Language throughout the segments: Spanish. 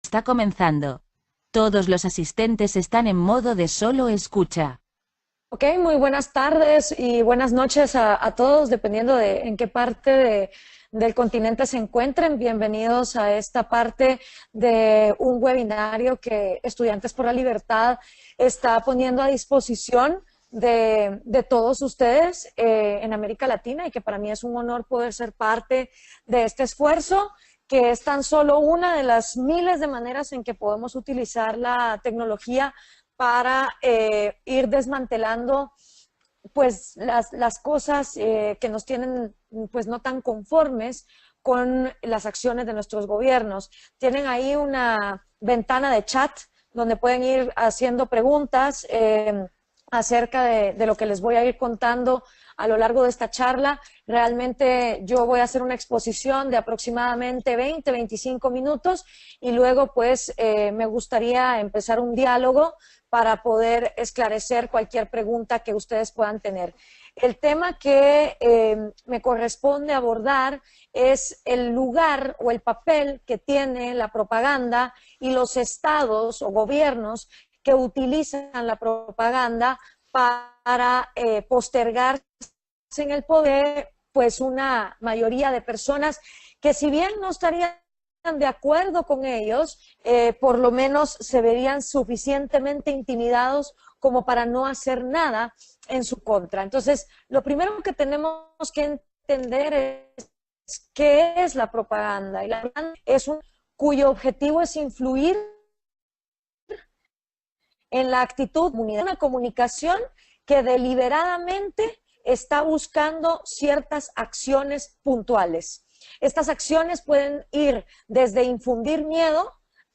está comenzando. Todos los asistentes están en modo de solo escucha. Ok, muy buenas tardes y buenas noches a todos, dependiendo de en qué parte del continente se encuentren. Bienvenidos a esta parte de un webinario que Estudiantes por la Libertad está poniendo a disposición de todos ustedes en América Latina, y que para mí es un honor poder ser parte de este esfuerzo, que es tan solo una de las miles de maneras en que podemos utilizar la tecnología para ir desmantelando pues las cosas que nos tienen pues no tan conformes con las acciones de nuestros gobiernos. Tienen ahí una ventana de chat donde pueden ir haciendo preguntas acerca de lo que les voy a ir contando a lo largo de esta charla. Realmente yo voy a hacer una exposición de aproximadamente 20-25 minutos y luego pues me gustaría empezar un diálogo para poder esclarecer cualquier pregunta que ustedes puedan tener. El tema que me corresponde abordar es el lugar o el papel que tiene la propaganda y los estados o gobiernos que utilizan la propaganda para postergar en el poder pues una mayoría de personas que, si bien no estarían de acuerdo con ellos, por lo menos se verían suficientemente intimidados como para no hacer nada en su contra. Entonces, lo primero que tenemos que entender es qué es la propaganda. Y la propaganda es cuyo objetivo es influir en la actitud de una comunicación que deliberadamente está buscando ciertas acciones puntuales. Estas acciones pueden ir desde infundir miedo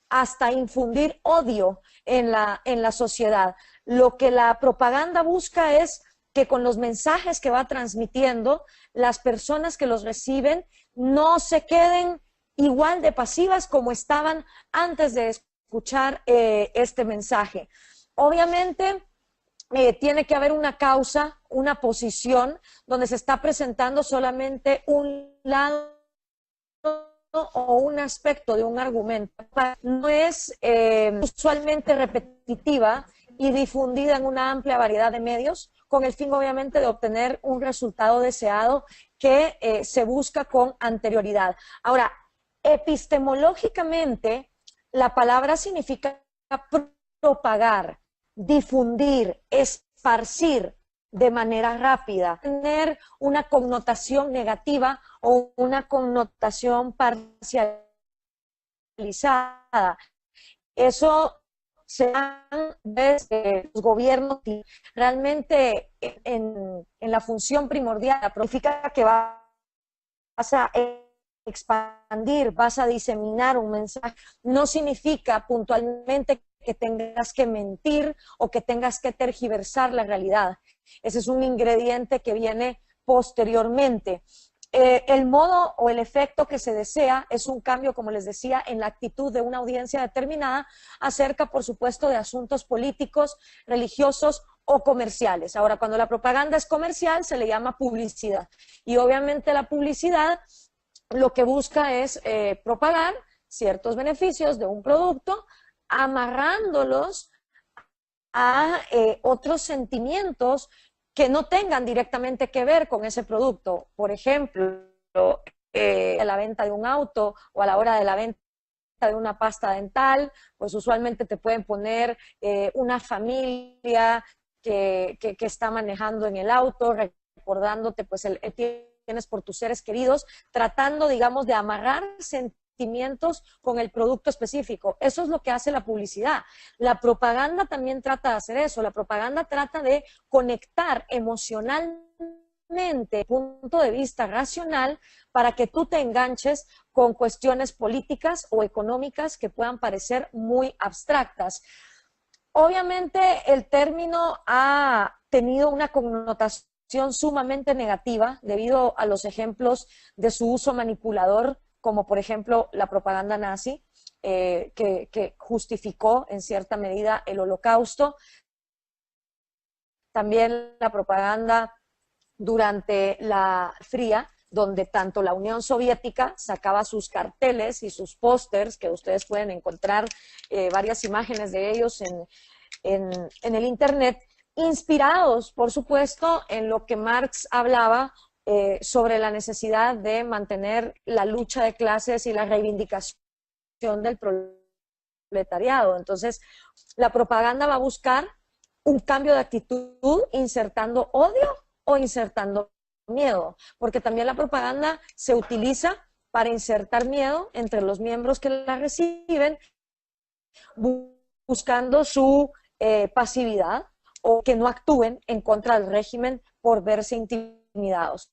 hasta infundir odio en la sociedad. Lo que la propaganda busca es que con los mensajes que va transmitiendo, las personas que los reciben no se queden igual de pasivas como estaban antes de escuchar este mensaje. Obviamente, tiene que haber una causa, una posición, donde se está presentando solamente un lado o un aspecto de un argumento. No es usualmente repetitiva y difundida en una amplia variedad de medios, con el fin obviamente de obtener un resultado deseado que se busca con anterioridad. Ahora, epistemológicamente, la palabra significa propagar, difundir, esparcir de manera rápida, tener una connotación negativa o una connotación parcializada. Eso se da desde los gobiernos. Realmente en la función primordial significa que vas a expandir, vas a diseminar un mensaje. No significa puntualmente que tengas que mentir o que tengas que tergiversar la realidad. Ese es un ingrediente que viene posteriormente. El modo o el efecto que se desea es un cambio, como les decía, en la actitud de una audiencia determinada acerca, por supuesto, de asuntos políticos, religiosos o comerciales. Ahora, cuando la propaganda es comercial, se le llama publicidad. Y obviamente la publicidad lo que busca es propagar ciertos beneficios de un producto, amarrándolos a otros sentimientos que no tengan directamente que ver con ese producto. Por ejemplo, a la venta de un auto o a la hora de la venta de una pasta dental, pues usualmente te pueden poner una familia que está manejando en el auto, recordándote pues el tienes por tus seres queridos, tratando, digamos, de amarrar sentimientos con el producto específico. Eso es lo que hace la publicidad. La propaganda también trata de hacer eso. La propaganda trata de conectar emocionalmente, punto de vista racional, para que tú te enganches con cuestiones políticas o económicas que puedan parecer muy abstractas. Obviamente el término ha tenido una connotación sumamente negativa debido a los ejemplos de su uso manipulador, como por ejemplo la propaganda nazi, que justificó en cierta medida el Holocausto. También la propaganda durante la Fría, donde tanto la Unión Soviética sacaba sus carteles y sus pósters, que ustedes pueden encontrar varias imágenes de ellos en el Internet, inspirados, por supuesto, en lo que Marx hablaba sobre la necesidad de mantener la lucha de clases y la reivindicación del proletariado. Entonces, la propaganda va a buscar un cambio de actitud insertando odio o insertando miedo, porque también la propaganda se utiliza para insertar miedo entre los miembros que la reciben, buscando su pasividad o que no actúen en contra del régimen por verse intimidados.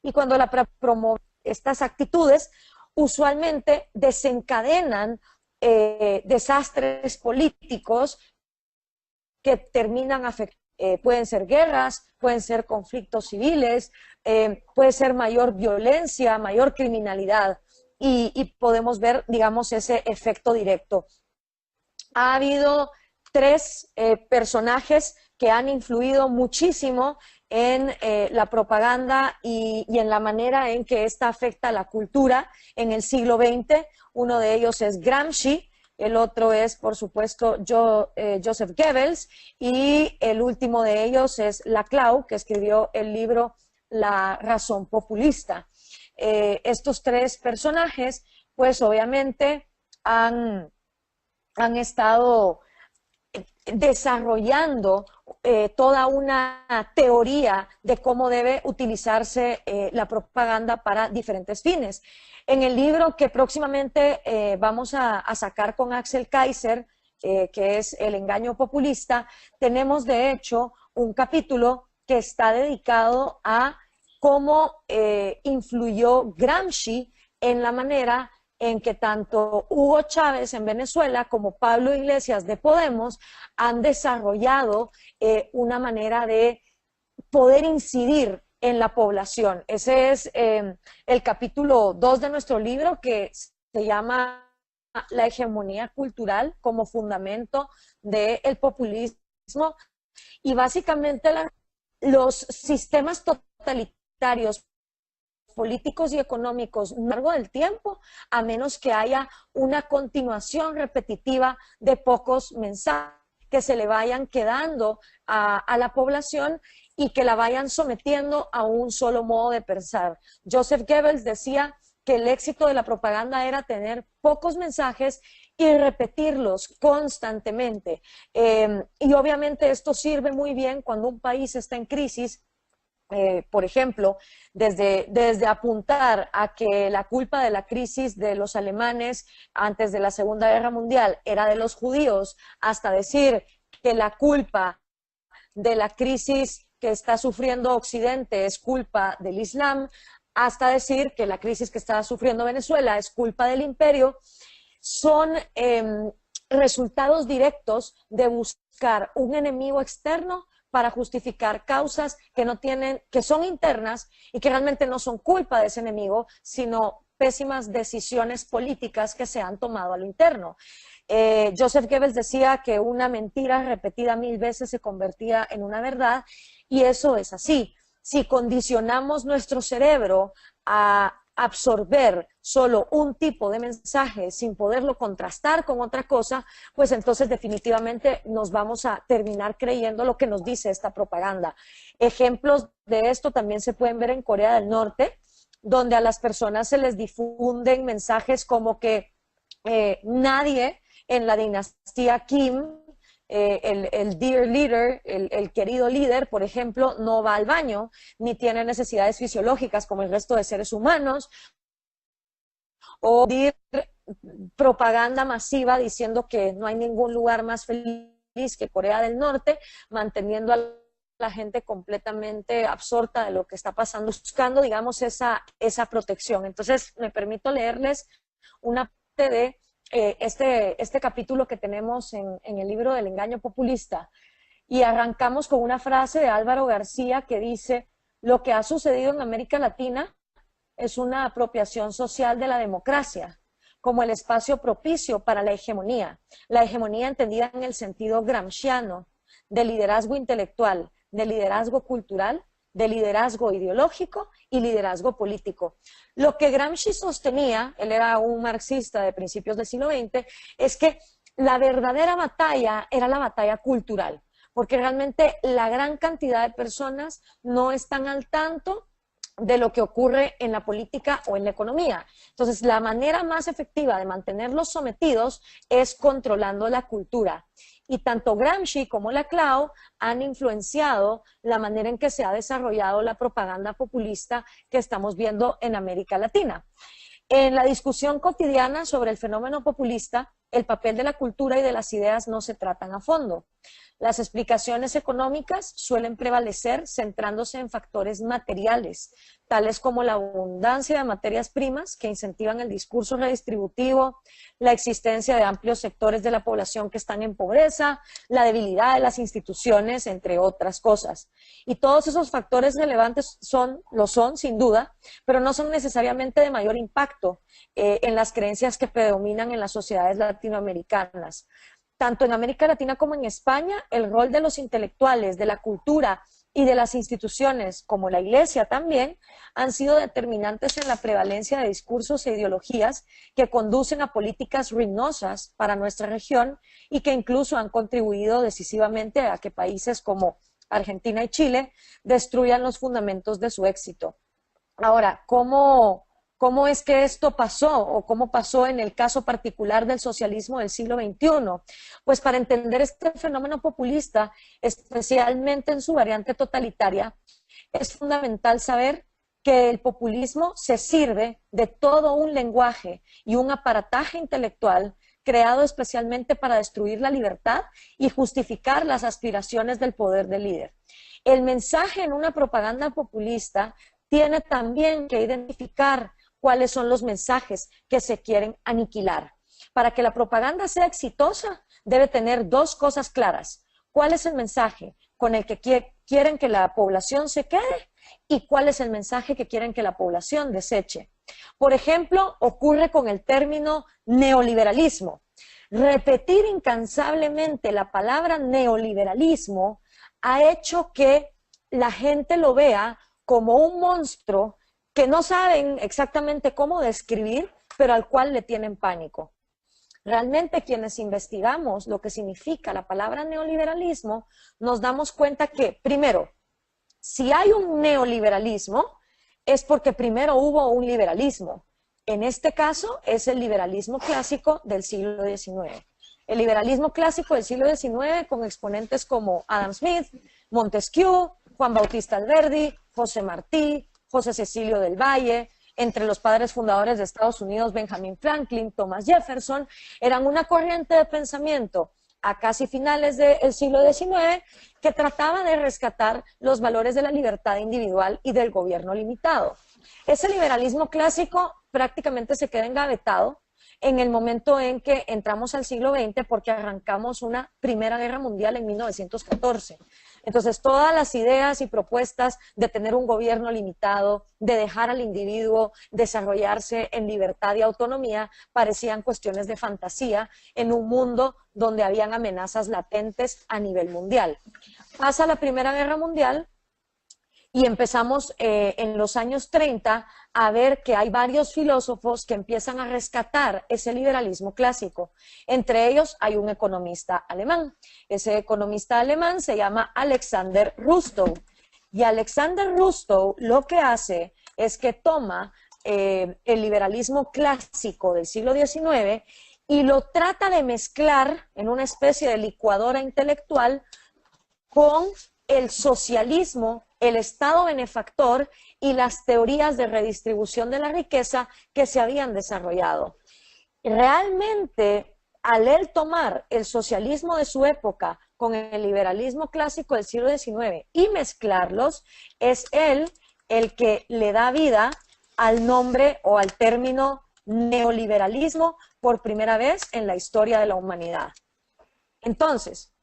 Y cuando la promueve estas actitudes, usualmente desencadenan desastres políticos que terminan afectando. Pueden ser guerras, pueden ser conflictos civiles, puede ser mayor violencia, mayor criminalidad, y podemos ver, digamos, ese efecto directo. Ha habido 3 personajes que han influido muchísimo en la propaganda y en la manera en que esta afecta a la cultura en el siglo XX. Uno de ellos es Gramsci, el otro es, por supuesto, Joseph Goebbels, y el último de ellos es Laclau, que escribió el libro La razón populista. Estos 3 personajes, pues obviamente han estado desarrollando toda una teoría de cómo debe utilizarse la propaganda para diferentes fines. En el libro que próximamente vamos a sacar con Axel Kaiser, que es El engaño populista, tenemos de hecho un capítulo que está dedicado a cómo influyó Gramsci en la manera en que tanto Hugo Chávez en Venezuela como Pablo Iglesias de Podemos han desarrollado una manera de poder incidir en la población. Ese es el capítulo 2 de nuestro libro, que se llama La hegemonía cultural como fundamento del populismo, y básicamente los sistemas totalitarios políticos y económicos a lo largo del tiempo, a menos que haya una continuación repetitiva de pocos mensajes que se le vayan quedando a la población y que la vayan sometiendo a un solo modo de pensar. Joseph Goebbels decía que el éxito de la propaganda era tener pocos mensajes y repetirlos constantemente. Y obviamente esto sirve muy bien cuando un país está en crisis. Por ejemplo, desde apuntar a que la culpa de la crisis de los alemanes antes de la Segunda Guerra Mundial era de los judíos, hasta decir que la culpa de la crisis que está sufriendo Occidente es culpa del Islam, hasta decir que la crisis que está sufriendo Venezuela es culpa del imperio, son resultados directos de buscar un enemigo externo para justificar causas que son internas y que realmente no son culpa de ese enemigo, sino pésimas decisiones políticas que se han tomado a lo interno. Joseph Goebbels decía que una mentira repetida 1000 veces se convertía en una verdad, y eso es así. Si condicionamos nuestro cerebro a absorber solo un tipo de mensaje sin poderlo contrastar con otra cosa, pues entonces definitivamente nos vamos a terminar creyendo lo que nos dice esta propaganda. Ejemplos de esto también se pueden ver en Corea del Norte, donde a las personas se les difunden mensajes como que nadie en la dinastía Kim, el dear leader, el querido líder, por ejemplo, no va al baño, ni tiene necesidades fisiológicas como el resto de seres humanos, o propaganda masiva diciendo que no hay ningún lugar más feliz que Corea del Norte, manteniendo a la gente completamente absorta de lo que está pasando, buscando, digamos, esa protección. Entonces, me permito leerles una parte de este capítulo que tenemos en el libro del engaño populista, y arrancamos con una frase de Álvaro García que dice: lo que ha sucedido en América Latina es una apropiación social de la democracia como el espacio propicio para la hegemonía entendida en el sentido gramsciano de liderazgo intelectual, de liderazgo cultural de liderazgo ideológico y liderazgo político. Lo que Gramsci sostenía, él era un marxista de principios del siglo XX, es que la verdadera batalla era la batalla cultural, porque realmente la gran cantidad de personas no están al tanto de lo que ocurre en la política o en la economía. Entonces, la manera más efectiva de mantenerlos sometidos es controlando la cultura. Y tanto Gramsci como Laclau han influenciado la manera en que se ha desarrollado la propaganda populista que estamos viendo en América Latina. En la discusión cotidiana sobre el fenómeno populista, el papel de la cultura y de las ideas no se tratan a fondo. Las explicaciones económicas suelen prevalecer centrándose en factores materiales, tales como la abundancia de materias primas que incentivan el discurso redistributivo, la existencia de amplios sectores de la población que están en pobreza, la debilidad de las instituciones, entre otras cosas. Y todos esos factores relevantes lo son sin duda, pero no son necesariamente de mayor impacto en las creencias que predominan en las sociedades latinoamericanas. Tanto en América Latina como en España, el rol de los intelectuales, de la cultura y de las instituciones, como la Iglesia también, han sido determinantes en la prevalencia de discursos e ideologías que conducen a políticas ruinosas para nuestra región y que incluso han contribuido decisivamente a que países como Argentina y Chile destruyan los fundamentos de su éxito. Ahora, ¿cómo es que esto pasó o cómo pasó en el caso particular del socialismo del siglo XXI? Pues para entender este fenómeno populista, especialmente en su variante totalitaria, es fundamental saber que el populismo se sirve de todo un lenguaje y un aparataje intelectual creado especialmente para destruir la libertad y justificar las aspiraciones del poder del líder. El mensaje en una propaganda populista tiene también que identificar cuáles son los mensajes que se quieren aniquilar. Para que la propaganda sea exitosa, debe tener dos cosas claras. ¿Cuál es el mensaje con el que quieren que la población se quede? ¿Y cuál es el mensaje que quieren que la población deseche? Por ejemplo, ocurre con el término neoliberalismo. Repetir incansablemente la palabra neoliberalismo ha hecho que la gente lo vea como un monstruo que no saben exactamente cómo describir, pero al cual le tienen pánico. Realmente quienes investigamos lo que significa la palabra neoliberalismo, nos damos cuenta que, primero, si hay un neoliberalismo, es porque primero hubo un liberalismo. En este caso es el liberalismo clásico del siglo XIX. El liberalismo clásico del siglo XIX con exponentes como Adam Smith, Montesquieu, Juan Bautista Alberdi, José Martí, José Cecilio del Valle, entre los padres fundadores de Estados Unidos, Benjamin Franklin, Thomas Jefferson, eran una corriente de pensamiento a casi finales del siglo XIX que trataba de rescatar los valores de la libertad individual y del gobierno limitado. Ese liberalismo clásico prácticamente se queda engavetado en el momento en que entramos al siglo XX porque arrancamos una Primera Guerra Mundial en 1914. Entonces, todas las ideas y propuestas de tener un gobierno limitado, de dejar al individuo desarrollarse en libertad y autonomía, parecían cuestiones de fantasía en un mundo donde habían amenazas latentes a nivel mundial. Pasa la Primera Guerra Mundial y empezamos en los años 30 a ver que hay varios filósofos que empiezan a rescatar ese liberalismo clásico. Entre ellos hay un economista alemán. Ese economista alemán se llama Alexander Rustow. Y Alexander Rustow lo que hace es que toma el liberalismo clásico del siglo XIX y lo trata de mezclar en una especie de licuadora intelectual con el socialismo, el Estado benefactor y las teorías de redistribución de la riqueza que se habían desarrollado. Realmente, al él tomar el socialismo de su época con el liberalismo clásico del siglo XIX y mezclarlos, es él el que le da vida al nombre o al término neoliberalismo por primera vez en la historia de la humanidad. Entonces,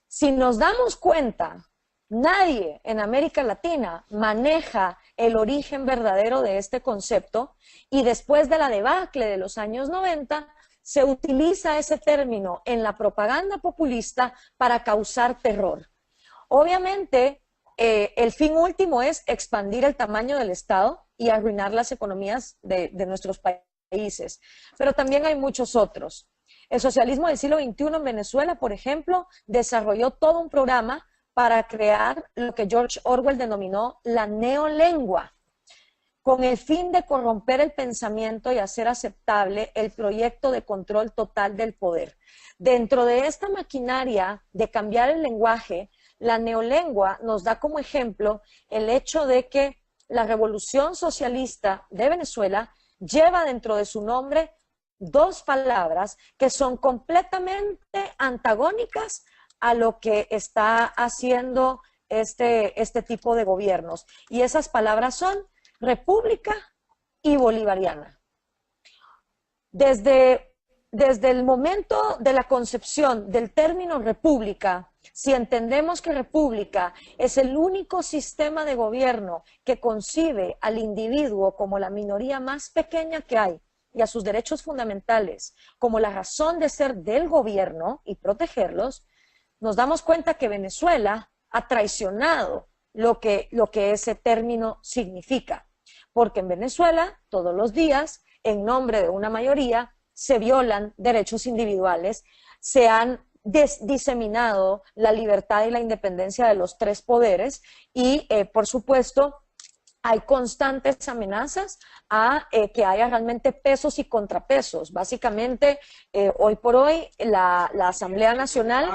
si nos damos cuenta, nadie en América Latina maneja el origen verdadero de este concepto y después de la debacle de los años 90 se utiliza ese término en la propaganda populista para causar terror. Obviamente, el fin último es expandir el tamaño del Estado y arruinar las economías de nuestros países. Pero también hay muchos otros. El socialismo del siglo XXI en Venezuela, por ejemplo, desarrolló todo un programa para crear lo que George Orwell denominó la neolengua, con el fin de corromper el pensamiento y hacer aceptable el proyecto de control total del poder. Dentro de esta maquinaria de cambiar el lenguaje, la neolengua nos da como ejemplo el hecho de que la revolución socialista de Venezuela lleva dentro de su nombre dos palabras que son completamente antagónicas a lo que está haciendo este tipo de gobiernos. Y esas palabras son república y bolivariana. Desde el momento de la concepción del término república, si entendemos que república es el único sistema de gobierno que concibe al individuo como la minoría más pequeña que hay y a sus derechos fundamentales como la razón de ser del gobierno y protegerlos, nos damos cuenta que Venezuela ha traicionado lo que ese término significa. Porque en Venezuela, todos los días, en nombre de una mayoría, se violan derechos individuales, se han diseminado la libertad y la independencia de los tres poderes y, por supuesto, hay constantes amenazas a que haya realmente pesos y contrapesos. Básicamente, hoy por hoy, la Asamblea Nacional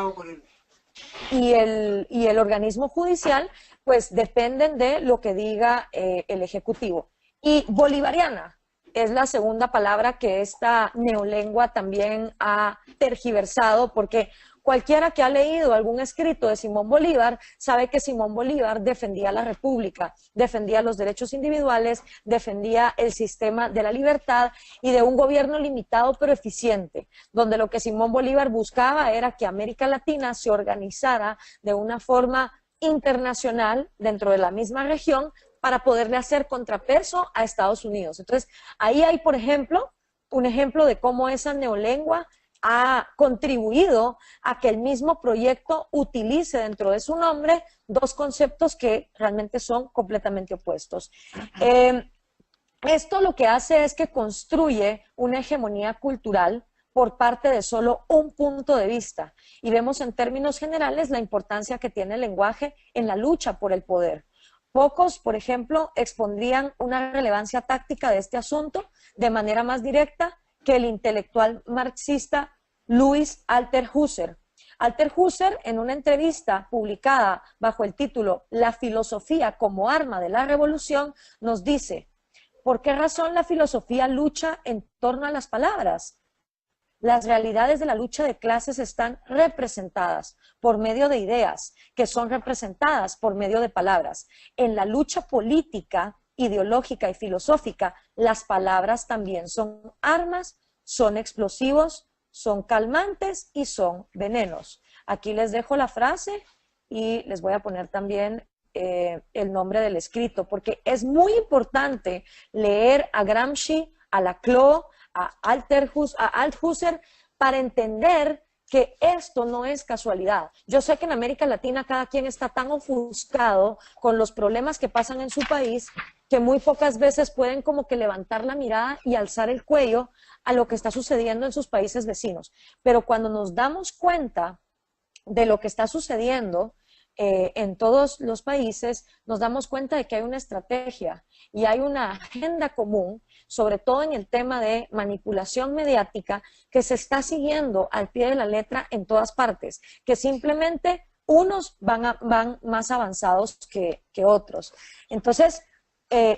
y el organismo judicial, pues dependen de lo que diga el Ejecutivo. Y bolivariana es la segunda palabra que esta neolengua también ha tergiversado, porque cualquiera que ha leído algún escrito de Simón Bolívar sabe que Simón Bolívar defendía la república, defendía los derechos individuales, defendía el sistema de la libertad y de un gobierno limitado pero eficiente, donde lo que Simón Bolívar buscaba era que América Latina se organizara de una forma internacional dentro de la misma región para poderle hacer contrapeso a Estados Unidos. Entonces, ahí hay, por ejemplo, un ejemplo de cómo esa neolengua ha contribuido a que el mismo proyecto utilice dentro de su nombre dos conceptos que realmente son completamente opuestos. Esto lo que hace es que construye una hegemonía cultural por parte de solo un punto de vista. Y vemos en términos generales la importancia que tiene el lenguaje en la lucha por el poder. Pocos, por ejemplo, expondrían una relevancia táctica de este asunto de manera más directa que el intelectual marxista Louis Althusser. Althusser, en una entrevista publicada bajo el título La filosofía como arma de la revolución, nos dice: ¿por qué razón la filosofía lucha en torno a las palabras? Las realidades de la lucha de clases están representadas por medio de ideas, que son representadas por medio de palabras. En la lucha política, ideológica y filosófica, las palabras también son armas, son explosivos, son calmantes y son venenos. Aquí les dejo la frase y les voy a poner también el nombre del escrito, porque es muy importante leer a Gramsci, a Laclau, a Althusser, para entender que esto no es casualidad. Yo sé que en América Latina cada quien está tan ofuscado con los problemas que pasan en su país que muy pocas veces pueden como que levantar la mirada y alzar el cuello a lo que está sucediendo en sus países vecinos. Pero cuando nos damos cuenta de lo que está sucediendo en todos los países, nos damos cuenta de que hay una estrategia y hay una agenda común, sobre todo en el tema de manipulación mediática, que se está siguiendo al pie de la letra en todas partes, que simplemente unos van más avanzados que otros. Entonces,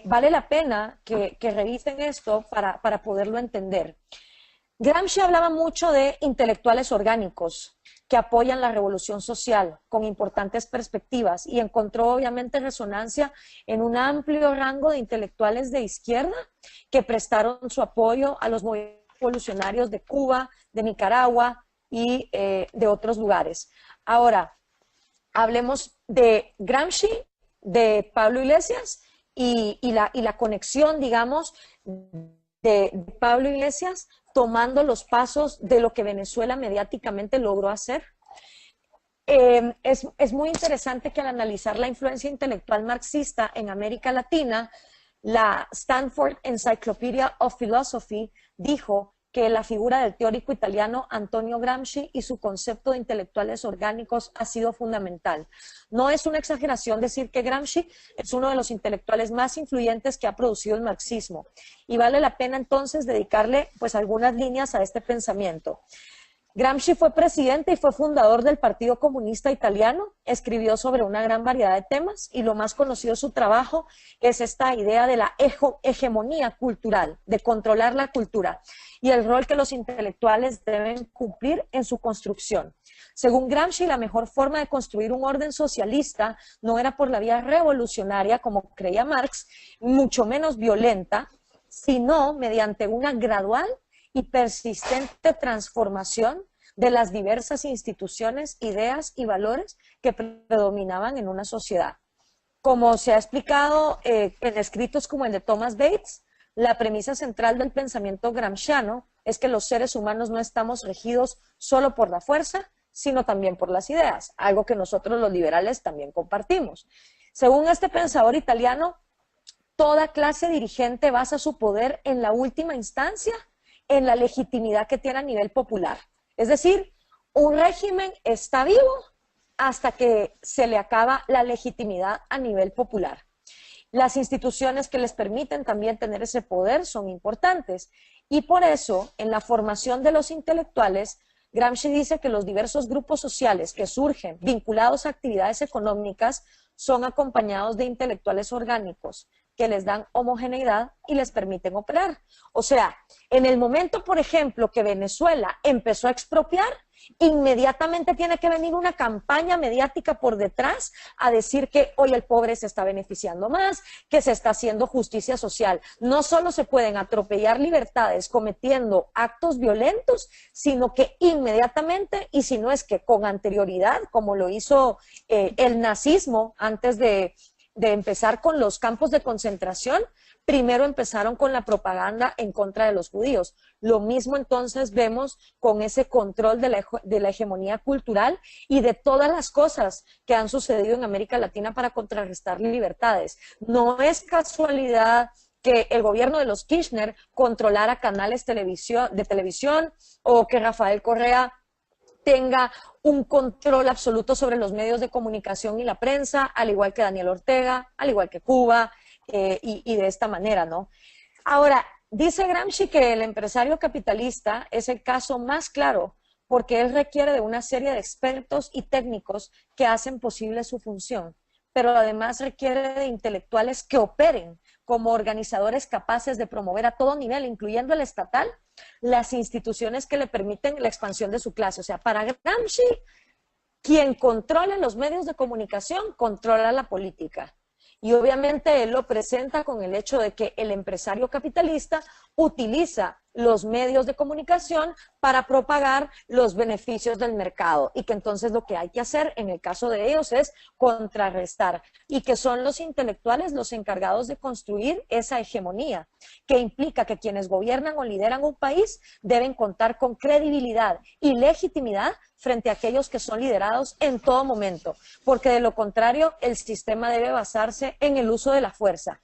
vale la pena que revisen esto para poderlo entender. Gramsci hablaba mucho de intelectuales orgánicos que apoyan la revolución social con importantes perspectivas y encontró obviamente resonancia en un amplio rango de intelectuales de izquierda que prestaron su apoyo a los movimientos revolucionarios de Cuba, de Nicaragua y de otros lugares. Ahora, hablemos de Gramsci, de Pablo Iglesias y la conexión, digamos, de Pablo Iglesias tomando los pasos de lo que Venezuela mediáticamente logró hacer. Es muy interesante que al analizar la influencia intelectual marxista en América Latina, la Stanford Encyclopedia of Philosophy dijo que la figura del teórico italiano Antonio Gramsci y su concepto de intelectuales orgánicos ha sido fundamental. No es una exageración decir que Gramsci es uno de los intelectuales más influyentes que ha producido el marxismo, y vale la pena entonces dedicarle pues algunas líneas a este pensamiento. Gramsci fue presidente y fue fundador del Partido Comunista Italiano, escribió sobre una gran variedad de temas y lo más conocido de su trabajo es esta idea de la hegemonía cultural, de controlar la cultura y el rol que los intelectuales deben cumplir en su construcción. Según Gramsci, la mejor forma de construir un orden socialista no era por la vía revolucionaria, como creía Marx, mucho menos violenta, sino mediante una gradual y persistente transformación de las diversas instituciones, ideas y valores que predominaban en una sociedad. Como se ha explicado en escritos como el de Thomas Bates, la premisa central del pensamiento gramsciano es que los seres humanos no estamos regidos solo por la fuerza, sino también por las ideas, algo que nosotros los liberales también compartimos. Según este pensador italiano, toda clase dirigente basa su poder en la última instancia en la legitimidad que tiene a nivel popular. Es decir, un régimen está vivo hasta que se le acaba la legitimidad a nivel popular. Las instituciones que les permiten también tener ese poder son importantes y por eso en la formación de los intelectuales, Gramsci dice que los diversos grupos sociales que surgen vinculados a actividades económicas son acompañados de intelectuales orgánicos que les dan homogeneidad y les permiten operar. O sea, en el momento, por ejemplo, que Venezuela empezó a expropiar, inmediatamente tiene que venir una campaña mediática por detrás a decir que hoy el pobre se está beneficiando más, que se está haciendo justicia social. No solo se pueden atropellar libertades cometiendo actos violentos, sino que inmediatamente, y si no es que con anterioridad, como lo hizo el nazismo antes de empezar con los campos de concentración, primero empezaron con la propaganda en contra de los judíos. Lo mismo entonces vemos con ese control de la hegemonía cultural y de todas las cosas que han sucedido en América Latina para contrarrestar libertades. No es casualidad que el gobierno de los Kirchner controlara canales de televisión o que Rafael Correa tenga un control absoluto sobre los medios de comunicación y la prensa, al igual que Daniel Ortega, al igual que Cuba, y de esta manera, ¿no? Ahora, dice Gramsci que el empresario capitalista es el caso más claro porque él requiere de una serie de expertos y técnicos que hacen posible su función, pero además requiere de intelectuales que operen como organizadores capaces de promover a todo nivel, incluyendo el estatal, las instituciones que le permiten la expansión de su clase. O sea, para Gramsci, quien controla los medios de comunicación, controla la política. Y obviamente él lo presenta con el hecho de que el empresario capitalista utiliza los medios de comunicación para propagar los beneficios del mercado y que entonces lo que hay que hacer en el caso de ellos es contrarrestar y que son los intelectuales los encargados de construir esa hegemonía que implica que quienes gobiernan o lideran un país deben contar con credibilidad y legitimidad frente a aquellos que son liderados en todo momento, porque de lo contrario el sistema debe basarse en el uso de la fuerza.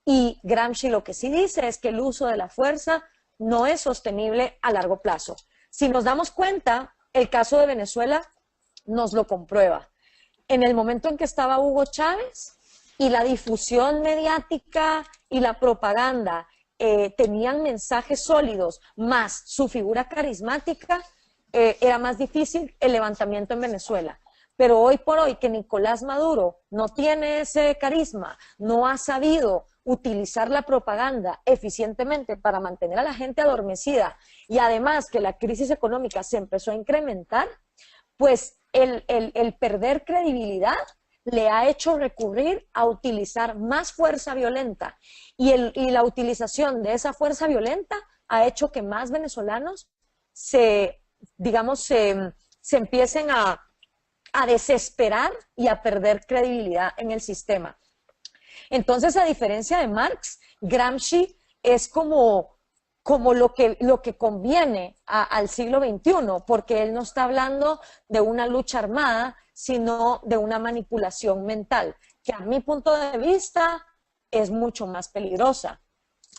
Y Gramsci lo que sí dice es que el uso de la fuerza no es sostenible a largo plazo. Si nos damos cuenta, el caso de Venezuela nos lo comprueba. En el momento en que estaba Hugo Chávez y la difusión mediática y la propaganda tenían mensajes sólidos, más su figura carismática, era más difícil el levantamiento en Venezuela. Pero hoy por hoy que Nicolás Maduro no tiene ese carisma, no ha sabido utilizar la propaganda eficientemente para mantener a la gente adormecida y además que la crisis económica se empezó a incrementar, pues el perder credibilidad le ha hecho recurrir a utilizar más fuerza violenta y la utilización de esa fuerza violenta ha hecho que más venezolanos se empiecen a desesperar y a perder credibilidad en el sistema. Entonces, a diferencia de Marx, Gramsci es como como lo que conviene al siglo XXI, porque él no está hablando de una lucha armada, sino de una manipulación mental, que a mi punto de vista es mucho más peligrosa.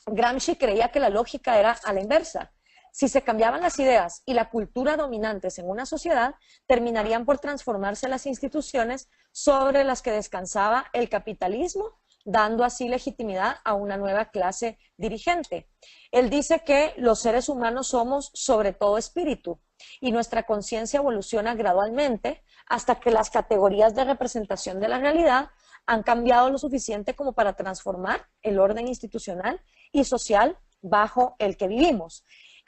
Gramsci creía que la lógica era a la inversa. Si se cambiaban las ideas y la cultura dominantes en una sociedad, terminarían por transformarse las instituciones sobre las que descansaba el capitalismo, dando así legitimidad a una nueva clase dirigente. Él dice que los seres humanos somos sobre todo espíritu y nuestra conciencia evoluciona gradualmente hasta que las categorías de representación de la realidad han cambiado lo suficiente como para transformar el orden institucional y social bajo el que vivimos.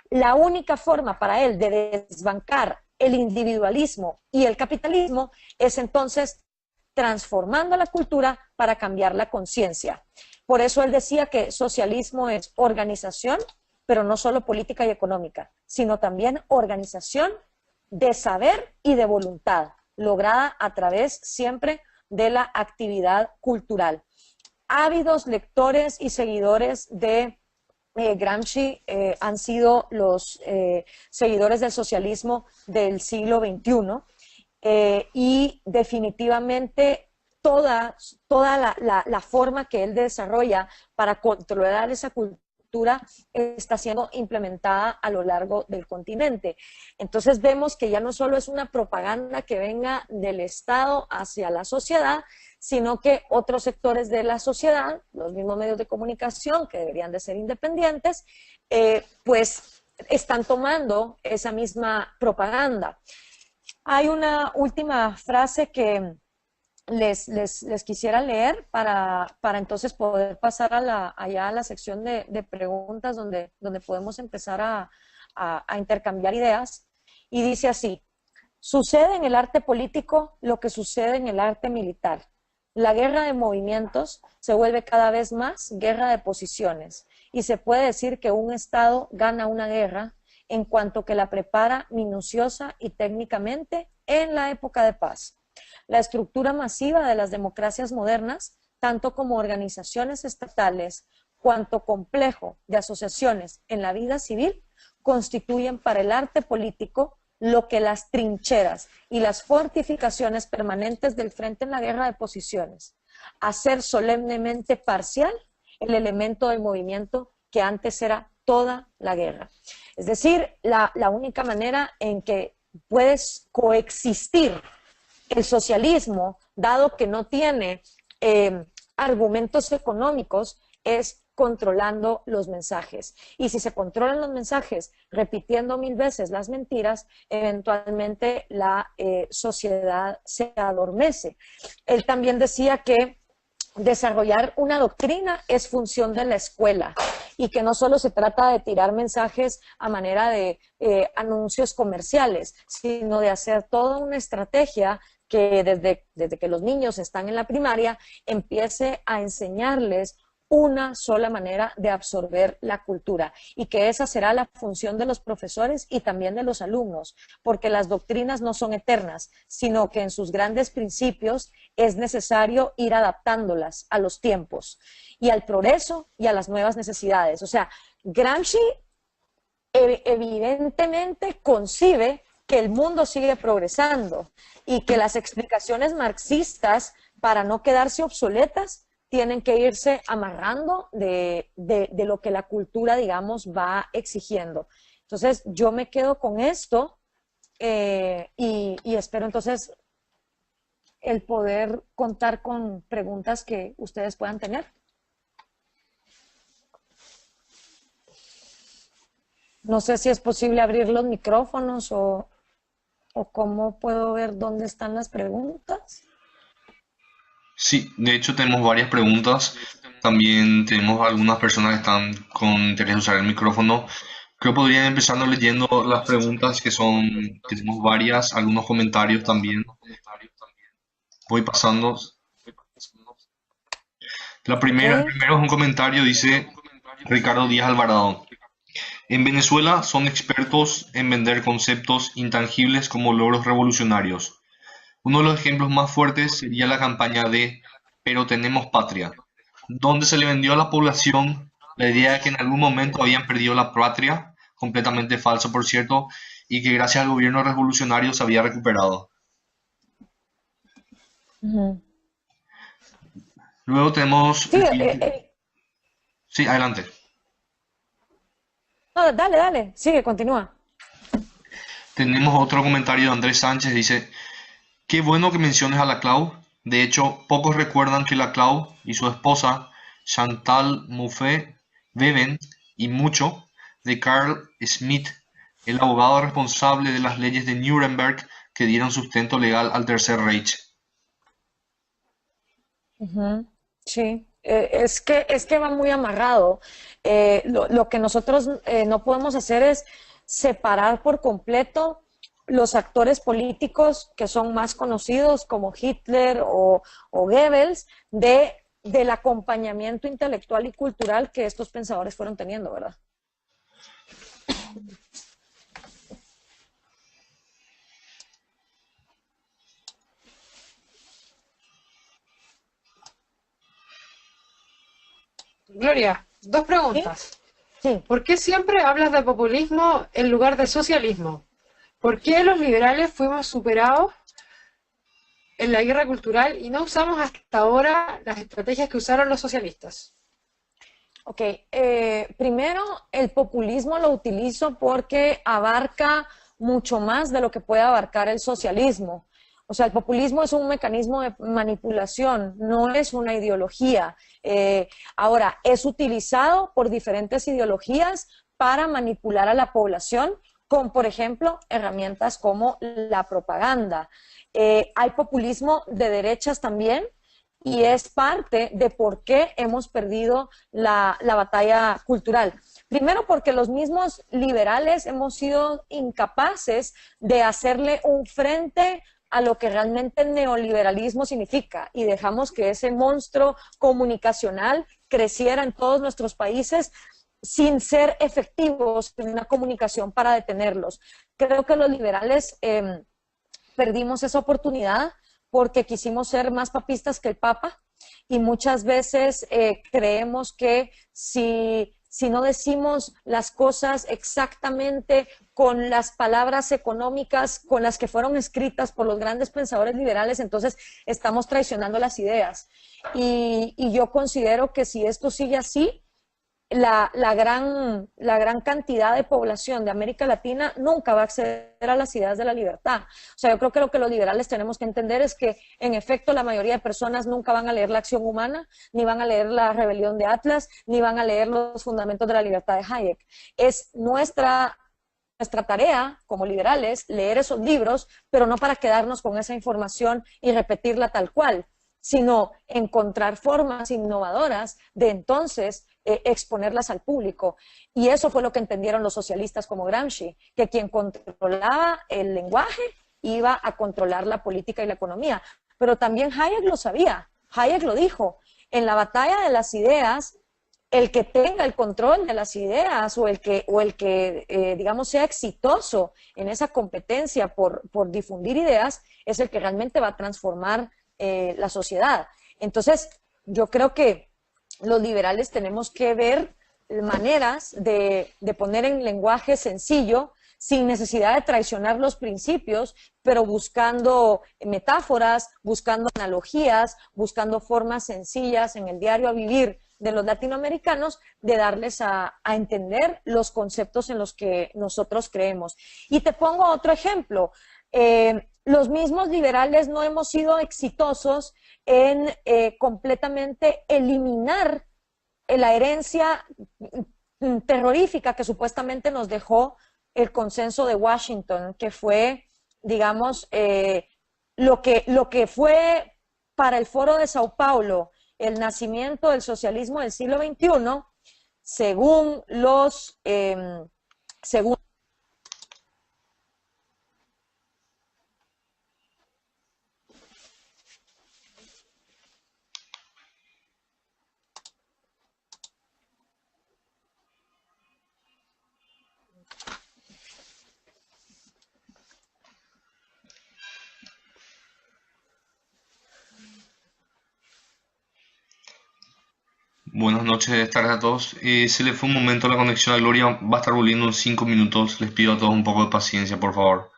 La única forma para él de desbancar el individualismo y el capitalismo es entonces transformando la cultura para cambiar la conciencia. Por eso él decía que socialismo es organización, pero no solo política y económica, sino también organización de saber y de voluntad, lograda a través siempre de la actividad cultural. Ávidos lectores y seguidores de Gramsci han sido los seguidores del socialismo del siglo XXI. Y definitivamente toda la forma que él desarrolla para controlar esa cultura está siendo implementada a lo largo del continente. Entonces vemos que ya no solo es una propaganda que venga del Estado hacia la sociedad, sino que otros sectores de la sociedad, los mismos medios de comunicación que deberían de ser independientes, pues están tomando esa misma propaganda. Hay una última frase que les quisiera leer para entonces poder pasar allá a la sección de preguntas donde podemos empezar a intercambiar ideas. Y dice así: sucede en el arte político lo que sucede en el arte militar. La guerra de movimientos se vuelve cada vez más guerra de posiciones y se puede decir que un Estado gana una guerra en cuanto que la prepara minuciosa y técnicamente en la época de paz. La estructura masiva de las democracias modernas, tanto como organizaciones estatales, cuanto complejo de asociaciones en la vida civil, constituyen para el arte político lo que las trincheras y las fortificaciones permanentes del frente en la guerra de posiciones, hacer solemnemente parcial el elemento del movimiento que antes era toda la guerra. Es decir, la única manera en que puedes coexistir el socialismo, dado que no tiene argumentos económicos, es controlando los mensajes. Y si se controlan los mensajes repitiendo 1000 veces las mentiras, eventualmente la sociedad se adormece. Él también decía que desarrollar una doctrina es función de la escuela y que no solo se trata de tirar mensajes a manera de anuncios comerciales, sino de hacer toda una estrategia que desde que los niños están en la primaria empiece a enseñarles una sola manera de absorber la cultura y que esa será la función de los profesores y también de los alumnos, porque las doctrinas no son eternas, sino que en sus grandes principios es necesario ir adaptándolas a los tiempos y al progreso y a las nuevas necesidades. O sea, Gramsci evidentemente concibe que el mundo sigue progresando y que las explicaciones marxistas, para no quedarse obsoletas, tienen que irse amarrando de lo que la cultura, digamos, va exigiendo. Entonces, yo me quedo con esto y espero entonces el poder contar con preguntas que ustedes puedan tener. No sé si es posible abrir los micrófonos o cómo puedo ver dónde están las preguntas. Sí, de hecho tenemos varias preguntas. También tenemos algunas personas que están con interés de usar el micrófono. Creo que podrían empezar leyendo las preguntas que tenemos varias, algunos comentarios también. Voy pasando. Primero es un comentario, dice Ricardo Díaz Alvarado. En Venezuela son expertos en vender conceptos intangibles como logros revolucionarios. Uno de los ejemplos más fuertes sería la campaña de "Pero tenemos patria", donde se le vendió a la población La idea de que en algún momento habían perdido la patria, completamente falso por cierto, y que gracias al gobierno revolucionario se había recuperado. Ujú. Luego tenemos Sí, el siguiente. Sí, adelante. no, dale, dale, sigue, continúa. Tenemos otro comentario de Andrés Sánchez, dice, qué bueno que menciones a Laclau. De hecho, pocos recuerdan que Laclau y su esposa, Chantal Mouffe, beben, y mucho, de Carl Schmitt, el abogado responsable de las leyes de Nuremberg que dieron sustento legal al Tercer Reich. Ujú. Sí, es que va muy amarrado. Lo que nosotros no podemos hacer es separar por completo los actores políticos que son más conocidos como Hitler o Goebbels del acompañamiento intelectual y cultural que estos pensadores fueron teniendo, ¿verdad? Gloria, dos Sí, preguntas. sí. ¿Por qué siempre hablas de populismo en lugar de socialismo? ¿Por qué los liberales fuimos superados en la guerra cultural y no usamos hasta ahora las estrategias que usaron los socialistas? Ok, primero el populismo lo utilizo porque abarca mucho más de lo que puede abarcar el socialismo. O sea, el populismo es un mecanismo de manipulación, no es una ideología. Ahora, es utilizado por diferentes ideologías para manipular a la población con, por ejemplo, herramientas como la propaganda. Hay populismo de derechas también, y es parte de por qué hemos perdido la batalla cultural. Primero porque los mismos liberales hemos sido incapaces de hacerle un frente a lo que realmente el neoliberalismo significa y dejamos que ese monstruo comunicacional creciera en todos nuestros países sin ser efectivos en una comunicación para detenerlos. Creo que los liberales perdimos esa oportunidad porque quisimos ser más papistas que el Papa y muchas veces creemos que si no decimos las cosas exactamente con las palabras económicas con las que fueron escritas por los grandes pensadores liberales, entonces estamos traicionando las ideas. Y yo considero que si esto sigue así, la gran cantidad de población de América Latina nunca va a acceder a las ideas de la libertad. O sea, yo creo que lo que los liberales tenemos que entender es que, en efecto, la mayoría de personas nunca van a leer La acción humana, ni van a leer La rebelión de Atlas, ni van a leer Los fundamentos de la libertad de Hayek. Es nuestra tarea como liberales leer esos libros, pero no para quedarnos con esa información y repetirla tal cual, sino encontrar formas innovadoras de entonces exponerlas al público. Y eso fue lo que entendieron los socialistas como Gramsci, que quien controlaba el lenguaje iba a controlar la política y la economía. Pero también Hayek lo sabía, Hayek lo dijo, en la batalla de las ideas, el que tenga el control de las ideas o el que digamos, sea exitoso en esa competencia por difundir ideas, es el que realmente va a transformar la sociedad. Entonces, yo creo que los liberales tenemos que ver maneras de poner en lenguaje sencillo, sin necesidad de traicionar los principios, pero buscando metáforas, buscando analogías, buscando formas sencillas en el diario a vivir de los latinoamericanos de darles a entender los conceptos en los que nosotros creemos. Y te pongo otro ejemplo. Los mismos liberales no hemos sido exitosos en completamente eliminar la herencia terrorífica que supuestamente nos dejó el consenso de Washington, que fue, digamos, lo que fue para el Foro de Sao Paulo el nacimiento del socialismo del siglo XXI, según según Buenas noches, tardes a todos. Se le fue un momento la conexión a Gloria, va a estar volviendo en 5 minutos. Les pido a todos un poco de paciencia, por favor.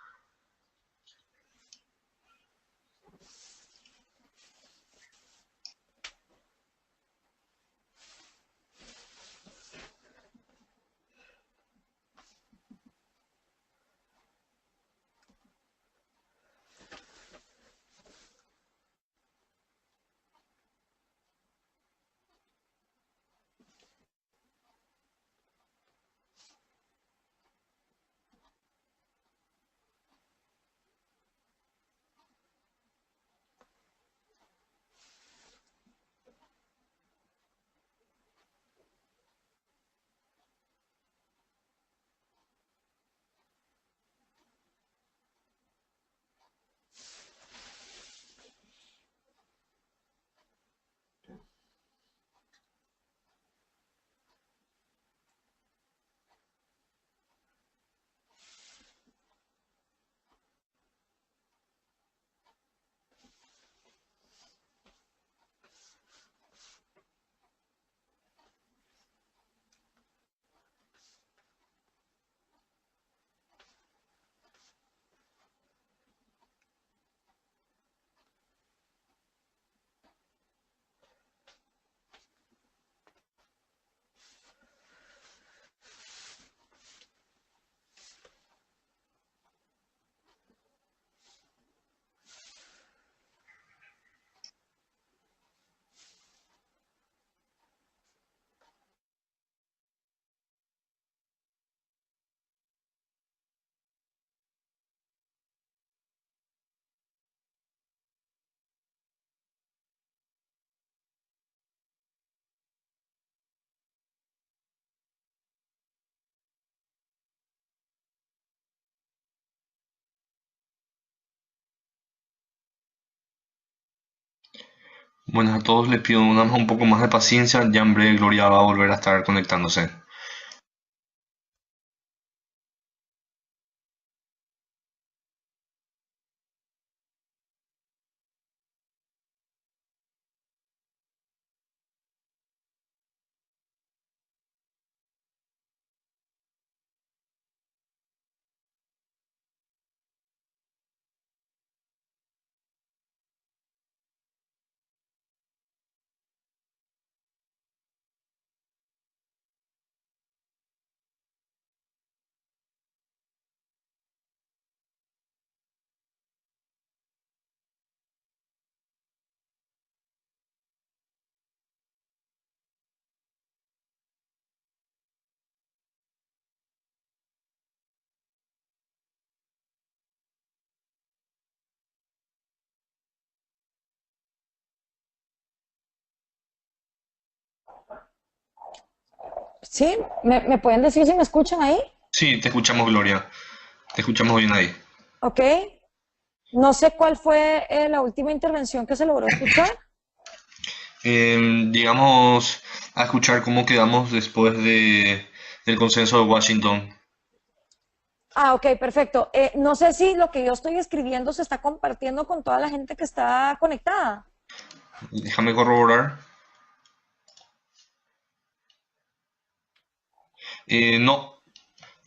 Buenas a todos, les pido un poco más de paciencia. Ya en breve Gloria va a volver a estar conectándose. ¿Sí? ¿Me pueden decir si me escuchan ahí? Sí, te escuchamos, Gloria. Te escuchamos bien ahí. Ok. No sé cuál fue la última intervención que se logró escuchar. Digamos, a escuchar cómo quedamos después del consenso de Washington. Ah, ok, perfecto. No sé si lo que yo estoy escribiendo se está compartiendo con toda la gente que está conectada. Déjame corroborar. No,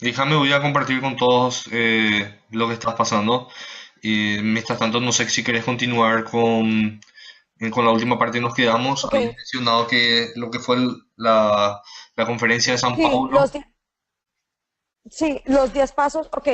déjame, voy a compartir con todos lo que estás pasando. Mientras tanto, no sé si querés continuar con la última parte que nos quedamos. Ok, Habías mencionado que lo que fue la conferencia de San sí, Paulo. sí, los 10 pasos. Ok,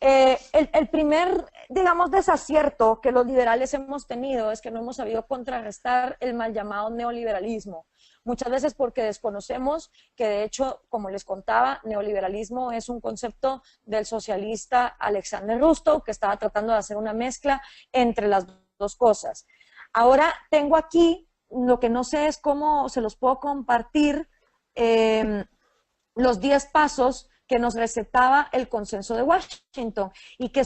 el primer, digamos, desacierto que los liberales hemos tenido es que no hemos sabido contrarrestar el mal llamado neoliberalismo. Muchas veces porque desconocemos que, de hecho, como les contaba, neoliberalismo es un concepto del socialista Alexander Rustow, que estaba tratando de hacer una mezcla entre las dos cosas. Ahora tengo aquí, lo que no sé es cómo se los puedo compartir, eh, los 10 pasos que nos recetaba el consenso de Washington y que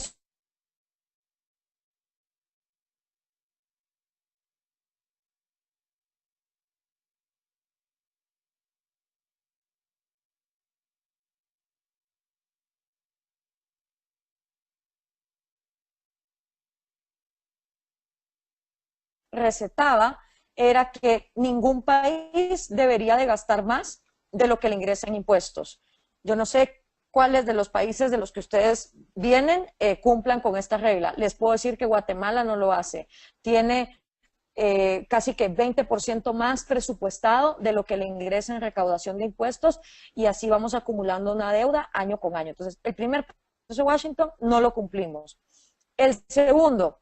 recetaba era que ningún país debería de gastar más de lo que le ingresa en impuestos. Yo no sé cuáles de los países de los que ustedes vienen cumplan con esta regla. Les puedo decir que Guatemala no lo hace. Tiene casi que 20% más presupuestado de lo que le ingresa en recaudación de impuestos y así vamos acumulando una deuda año con año. Entonces, el primer proceso de Washington no lo cumplimos. El segundo,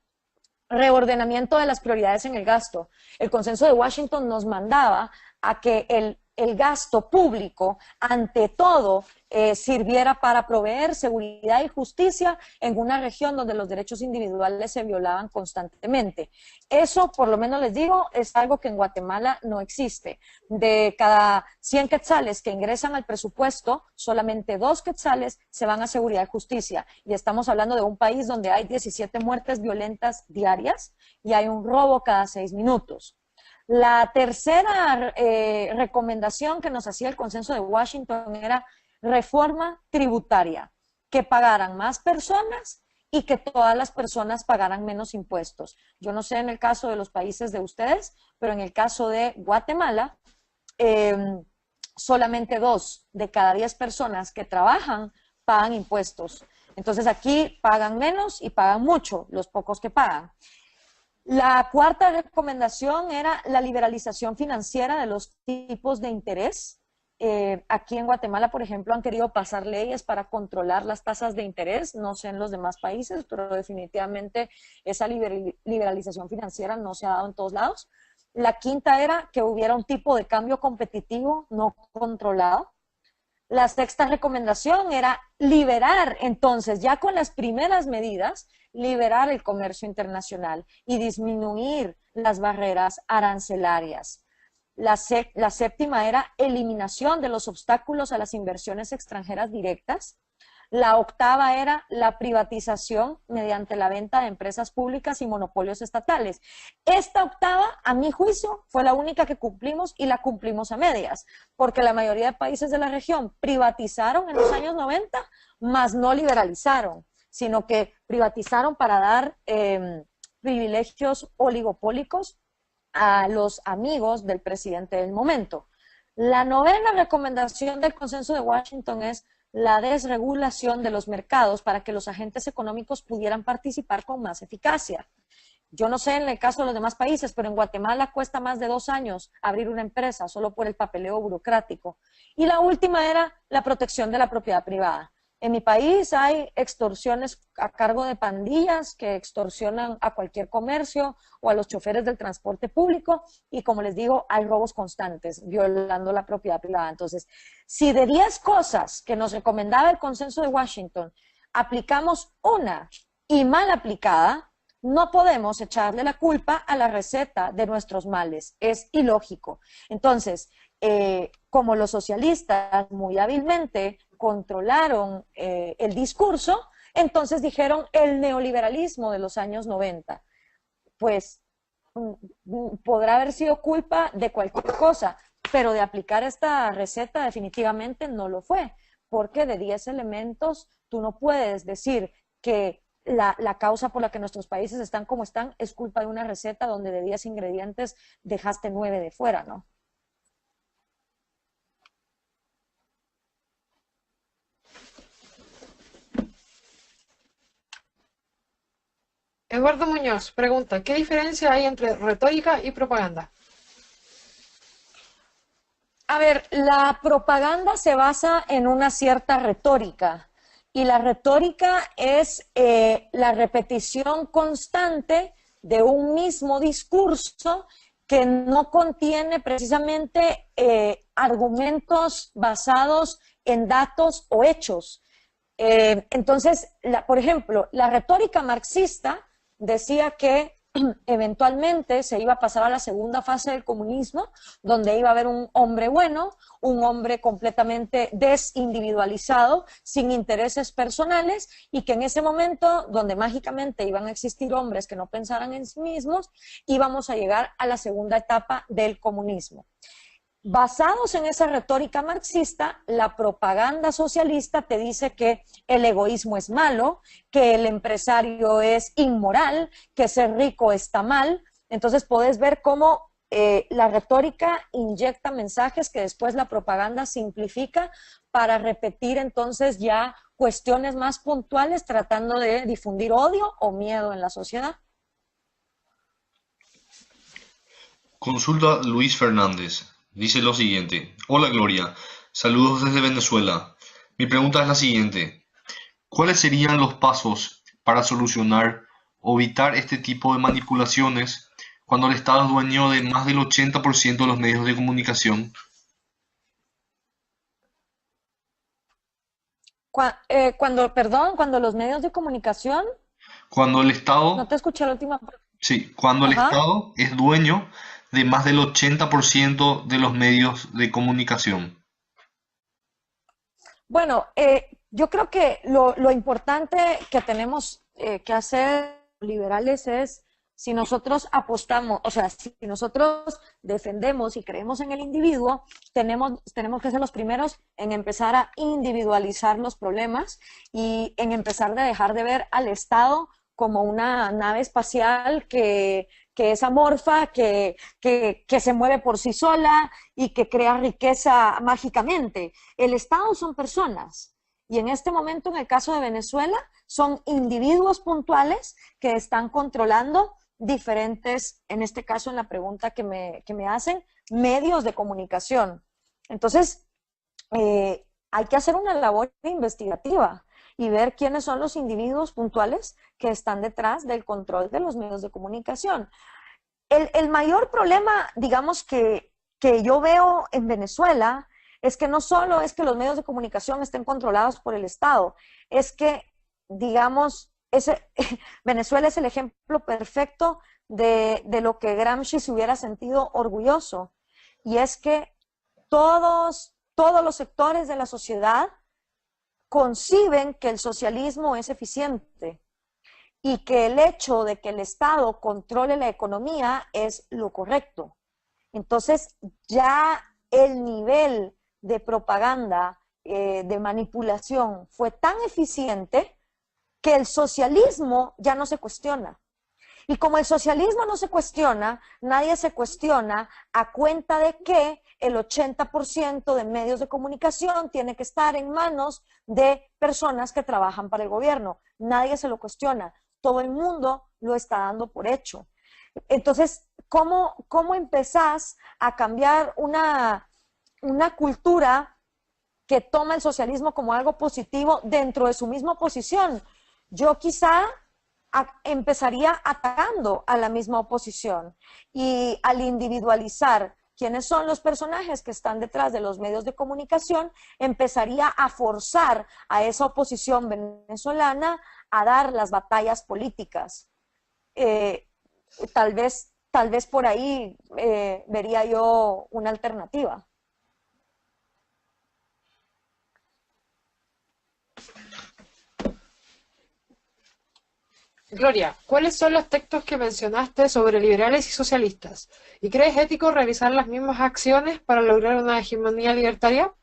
reordenamiento de las prioridades en el gasto. El consenso de Washington nos mandaba a que el gasto público, ante todo, sirviera para proveer seguridad y justicia en una región donde los derechos individuales se violaban constantemente. Eso, por lo menos les digo, es algo que en Guatemala no existe. De cada 100 quetzales que ingresan al presupuesto, solamente 2 quetzales se van a seguridad y justicia. Y estamos hablando de un país donde hay 17 muertes violentas diarias y hay un robo cada 6 minutos. La tercera recomendación que nos hacía el consenso de Washington era reforma tributaria, que pagaran más personas y que todas las personas pagaran menos impuestos. Yo no sé en el caso de los países de ustedes, pero en el caso de Guatemala, solamente 2 de cada 10 personas que trabajan pagan impuestos. Entonces aquí pagan menos y pagan mucho, los pocos que pagan. La cuarta recomendación era la liberalización financiera de los tipos de interés. Aquí en Guatemala, por ejemplo, han querido pasar leyes para controlar las tasas de interés, no sé en los demás países, pero definitivamente esa liberalización financiera no se ha dado en todos lados. La quinta era que hubiera un tipo de cambio competitivo no controlado. La sexta recomendación era liberar, entonces, ya con las primeras medidas, liberar el comercio internacional y disminuir las barreras arancelarias. La séptima era eliminación de los obstáculos a las inversiones extranjeras directas. La octava era la privatización mediante la venta de empresas públicas y monopolios estatales. Esta octava, a mi juicio, fue la única que cumplimos y la cumplimos a medias, porque la mayoría de países de la región privatizaron en los años 90, mas no liberalizaron, sino que privatizaron para dar privilegios oligopólicos a los amigos del presidente del momento. La novena recomendación del consenso de Washington es la desregulación de los mercados para que los agentes económicos pudieran participar con más eficacia. Yo no sé en el caso de los demás países, pero en Guatemala cuesta más de 2 años abrir una empresa solo por el papeleo burocrático. Y la última era la protección de la propiedad privada. En mi país hay extorsiones a cargo de pandillas que extorsionan a cualquier comercio o a los choferes del transporte público y, como les digo, hay robos constantes violando la propiedad privada. Entonces, si de 10 cosas que nos recomendaba el consenso de Washington aplicamos una y mal aplicada, no podemos echarle la culpa a la receta de nuestros males. Es ilógico. Entonces, como los socialistas muy hábilmente controlaron el discurso, entonces dijeron el neoliberalismo de los años 90. Pues podrá haber sido culpa de cualquier cosa, pero de aplicar esta receta definitivamente no lo fue, porque de 10 elementos tú no puedes decir que la causa por la que nuestros países están como están es culpa de una receta donde de 10 ingredientes dejaste 9 de fuera, ¿no? Eduardo Muñoz pregunta, ¿qué diferencia hay entre retórica y propaganda? A ver, la propaganda se basa en una cierta retórica y la retórica es la repetición constante de un mismo discurso que no contiene precisamente argumentos basados en datos o hechos. Entonces, por ejemplo, la retórica marxista decía que eventualmente se iba a pasar a la segunda fase del comunismo, donde iba a haber un hombre bueno, un hombre completamente desindividualizado, sin intereses personales, y que en ese momento, donde mágicamente iban a existir hombres que no pensaran en sí mismos, íbamos a llegar a la segunda etapa del comunismo. Basados en esa retórica marxista, la propaganda socialista te dice que el egoísmo es malo, que el empresario es inmoral, que ser rico está mal. Entonces puedes ver cómo la retórica inyecta mensajes que después la propaganda simplifica para repetir entonces ya cuestiones más puntuales tratando de difundir odio o miedo en la sociedad. Consulta Luis Fernández. Dice lo siguiente. Hola Gloria, saludos desde Venezuela. Mi pregunta es la siguiente. ¿Cuáles serían los pasos para solucionar o evitar este tipo de manipulaciones cuando el Estado es dueño de más del 80% de los medios de comunicación? Cuando los medios de comunicación, Cuando el Estado, no te escuché la última parte. sí, cuando el Ajá. Estado es dueño de más del 80% de los medios de comunicación. Bueno, yo creo que lo importante que tenemos que hacer liberales es si nosotros apostamos, o sea, si nosotros defendemos y creemos en el individuo, tenemos que ser los primeros en empezar a individualizar los problemas y en empezar de dejar de ver al Estado como una nave espacial que es amorfa, que se mueve por sí sola y que crea riqueza mágicamente. El Estado son personas. Y en este momento, en el caso de Venezuela, son individuos puntuales que están controlando diferentes, en este caso en la pregunta que me hacen, medios de comunicación. Entonces, hay que hacer una labor investigativa y ver quiénes son los individuos puntuales que están detrás del control de los medios de comunicación. El mayor problema, digamos, que yo veo en Venezuela es que no solo es que los medios de comunicación estén controlados por el Estado, es que, digamos, Venezuela es el ejemplo perfecto de lo que Gramsci se hubiera sentido orgulloso, y es que todos los sectores de la sociedad conciben que el socialismo es eficiente y que el hecho de que el Estado controle la economía es lo correcto. Entonces, ya el nivel de propaganda, de manipulación, fue tan eficiente que el socialismo ya no se cuestiona. Y como el socialismo no se cuestiona, nadie se cuestiona a cuenta de que el 80% de medios de comunicación tiene que estar en manos de personas que trabajan para el gobierno. Nadie se lo cuestiona. Todo el mundo lo está dando por hecho. Entonces, ¿cómo empezás a cambiar una cultura que toma el socialismo como algo positivo dentro de su misma oposición? Yo quizá empezaría atacando a la misma oposición, y al individualizar quiénes son los personajes que están detrás de los medios de comunicación, empezaría a forzar a esa oposición venezolana a dar las batallas políticas. Tal vez por ahí vería yo una alternativa. Gloria, ¿cuáles son los textos que mencionaste sobre liberales y socialistas? ¿Y crees ético realizar las mismas acciones para lograr una hegemonía libertaria?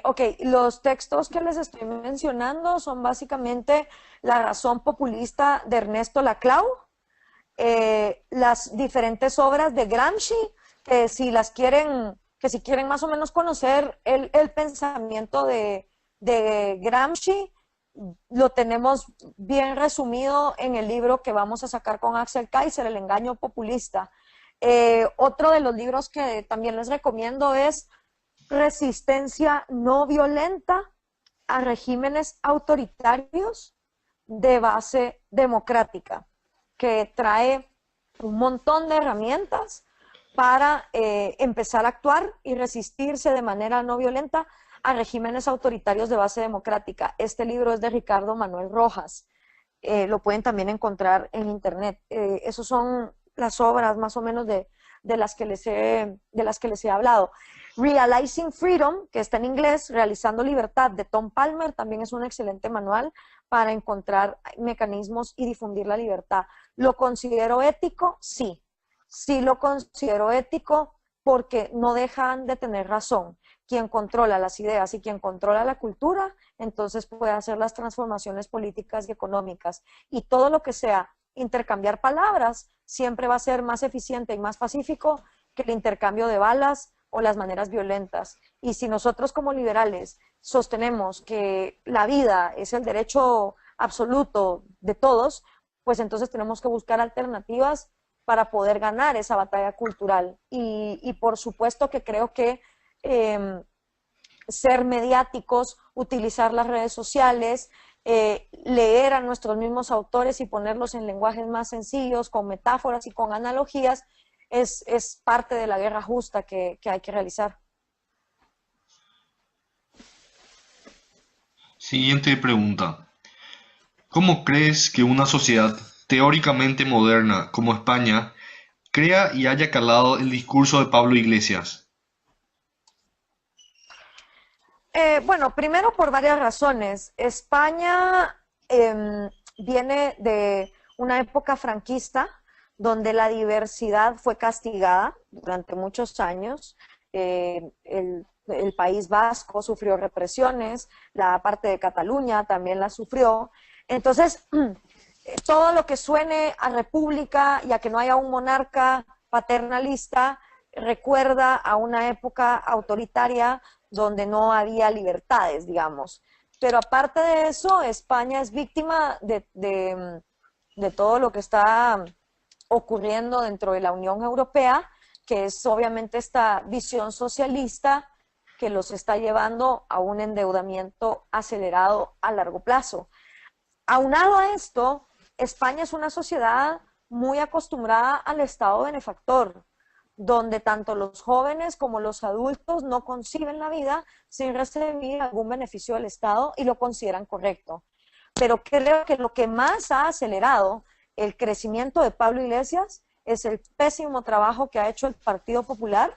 Ok, los textos que les estoy mencionando son básicamente La razón populista de Ernesto Laclau, las diferentes obras de Gramsci, que si quieren más o menos conocer el pensamiento de Gramsci, lo tenemos bien resumido en el libro que vamos a sacar con Axel Kaiser, El engaño populista. Otro de los libros que también les recomiendo es Resistencia no violenta a regímenes autoritarios de base democrática, que trae un montón de herramientas para empezar a actuar y resistirse de manera no violenta a regímenes autoritarios de base democrática. Este libro es de Ricardo Manuel Rojas. Lo pueden también encontrar en internet. Esas son las obras más o menos de las que les he hablado. Realizing Freedom, que está en inglés, Realizando Libertad, de Tom Palmer, también es un excelente manual para encontrar mecanismos y difundir la libertad. ¿Lo considero ético? Sí. Sí lo considero ético porque no dejan de tener razón. Quien controla las ideas y quien controla la cultura, entonces puede hacer las transformaciones políticas y económicas. Y todo lo que sea intercambiar palabras siempre va a ser más eficiente y más pacífico que el intercambio de balas o las maneras violentas. Y si nosotros como liberales sostenemos que la vida es el derecho absoluto de todos, pues entonces tenemos que buscar alternativas para poder ganar esa batalla cultural. Y por supuesto que creo que ser mediáticos, utilizar las redes sociales, leer a nuestros mismos autores y ponerlos en lenguajes más sencillos, con metáforas y con analogías, es parte de la guerra justa que hay que realizar. Siguiente pregunta. ¿Cómo crees que una sociedad teóricamente moderna como España crea y haya calado el discurso de Pablo Iglesias? Bueno, primero por varias razones. España viene de una época franquista donde la diversidad fue castigada durante muchos años. El País Vasco sufrió represiones, la parte de Cataluña también la sufrió. Entonces, todo lo que suene a república y a que no haya un monarca paternalista recuerda a una época autoritaria donde no había libertades, digamos. Pero aparte de eso, España es víctima de todo lo que está ocurriendo dentro de la Unión Europea, que es obviamente esta visión socialista que los está llevando a un endeudamiento acelerado a largo plazo. Aunado a esto, España es una sociedad muy acostumbrada al Estado benefactor, donde tanto los jóvenes como los adultos no conciben la vida sin recibir algún beneficio del Estado y lo consideran correcto. Pero creo que lo que más ha acelerado el crecimiento de Pablo Iglesias es el pésimo trabajo que ha hecho el Partido Popular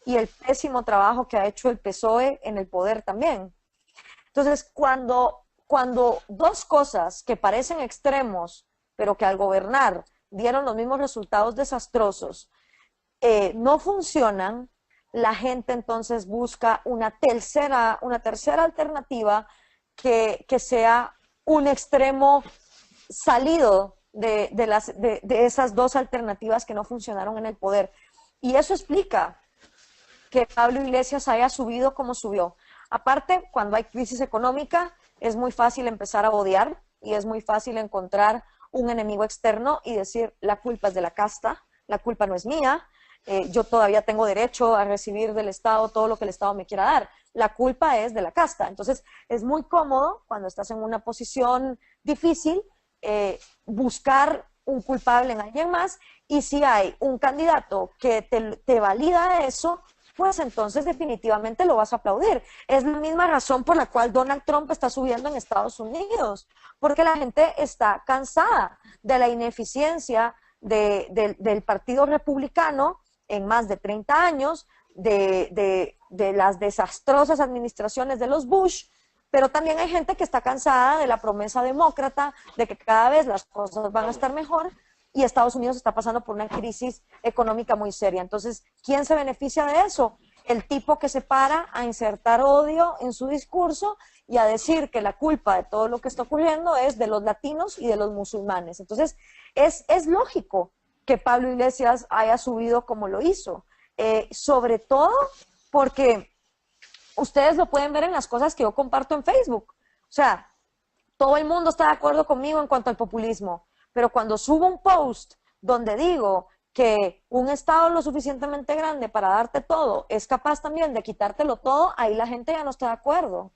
y el pésimo trabajo que ha hecho el PSOE en el poder también. Entonces, cuando dos cosas que parecen extremos, pero que al gobernar dieron los mismos resultados desastrosos, no funcionan, la gente entonces busca una tercera alternativa que sea un extremo salido de esas dos alternativas que no funcionaron en el poder. Y eso explica que Pablo Iglesias haya subido como subió. Aparte, cuando hay crisis económica, es muy fácil empezar a odiar y es muy fácil encontrar un enemigo externo y decir, la culpa es de la casta, la culpa no es mía, yo todavía tengo derecho a recibir del Estado todo lo que el Estado me quiera dar. La culpa es de la casta. Entonces, es muy cómodo cuando estás en una posición difícil buscar un culpable en alguien más, y si hay un candidato que te valida eso, pues entonces definitivamente lo vas a aplaudir. Es la misma razón por la cual Donald Trump está subiendo en Estados Unidos, porque la gente está cansada de la ineficiencia del Partido Republicano en más de 30 años, de las desastrosas administraciones de los Bush, pero también hay gente que está cansada de la promesa demócrata, de que cada vez las cosas van a estar mejor, y Estados Unidos está pasando por una crisis económica muy seria. Entonces, ¿quién se beneficia de eso? El tipo que se para a insertar odio en su discurso y a decir que la culpa de todo lo que está ocurriendo es de los latinos y de los musulmanes. Entonces, es lógico que Pablo Iglesias haya subido como lo hizo, sobre todo porque ustedes lo pueden ver en las cosas que yo comparto en Facebook. O sea, todo el mundo está de acuerdo conmigo en cuanto al populismo, pero cuando subo un post donde digo que un Estado lo suficientemente grande para darte todo es capaz también de quitártelo todo, ahí la gente ya no está de acuerdo.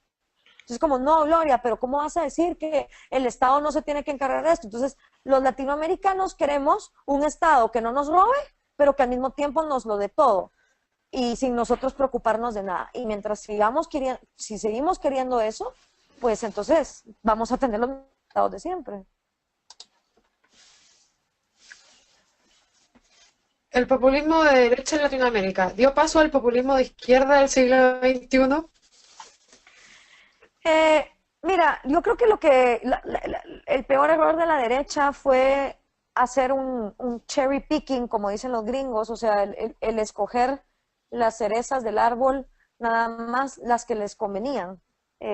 Entonces, como, no, Gloria, pero ¿cómo vas a decir que el Estado no se tiene que encargar de esto? Entonces, los latinoamericanos queremos un Estado que no nos robe, pero que al mismo tiempo nos lo dé todo, y sin nosotros preocuparnos de nada. Y mientras si seguimos queriendo eso, pues entonces vamos a tener los estados de siempre. El populismo de derecha en Latinoamérica dio paso al populismo de izquierda del siglo XXI. Mira, yo creo que el peor error de la derecha fue hacer un cherry picking, como dicen los gringos, o sea, el escoger las cerezas del árbol, nada más las que les convenían.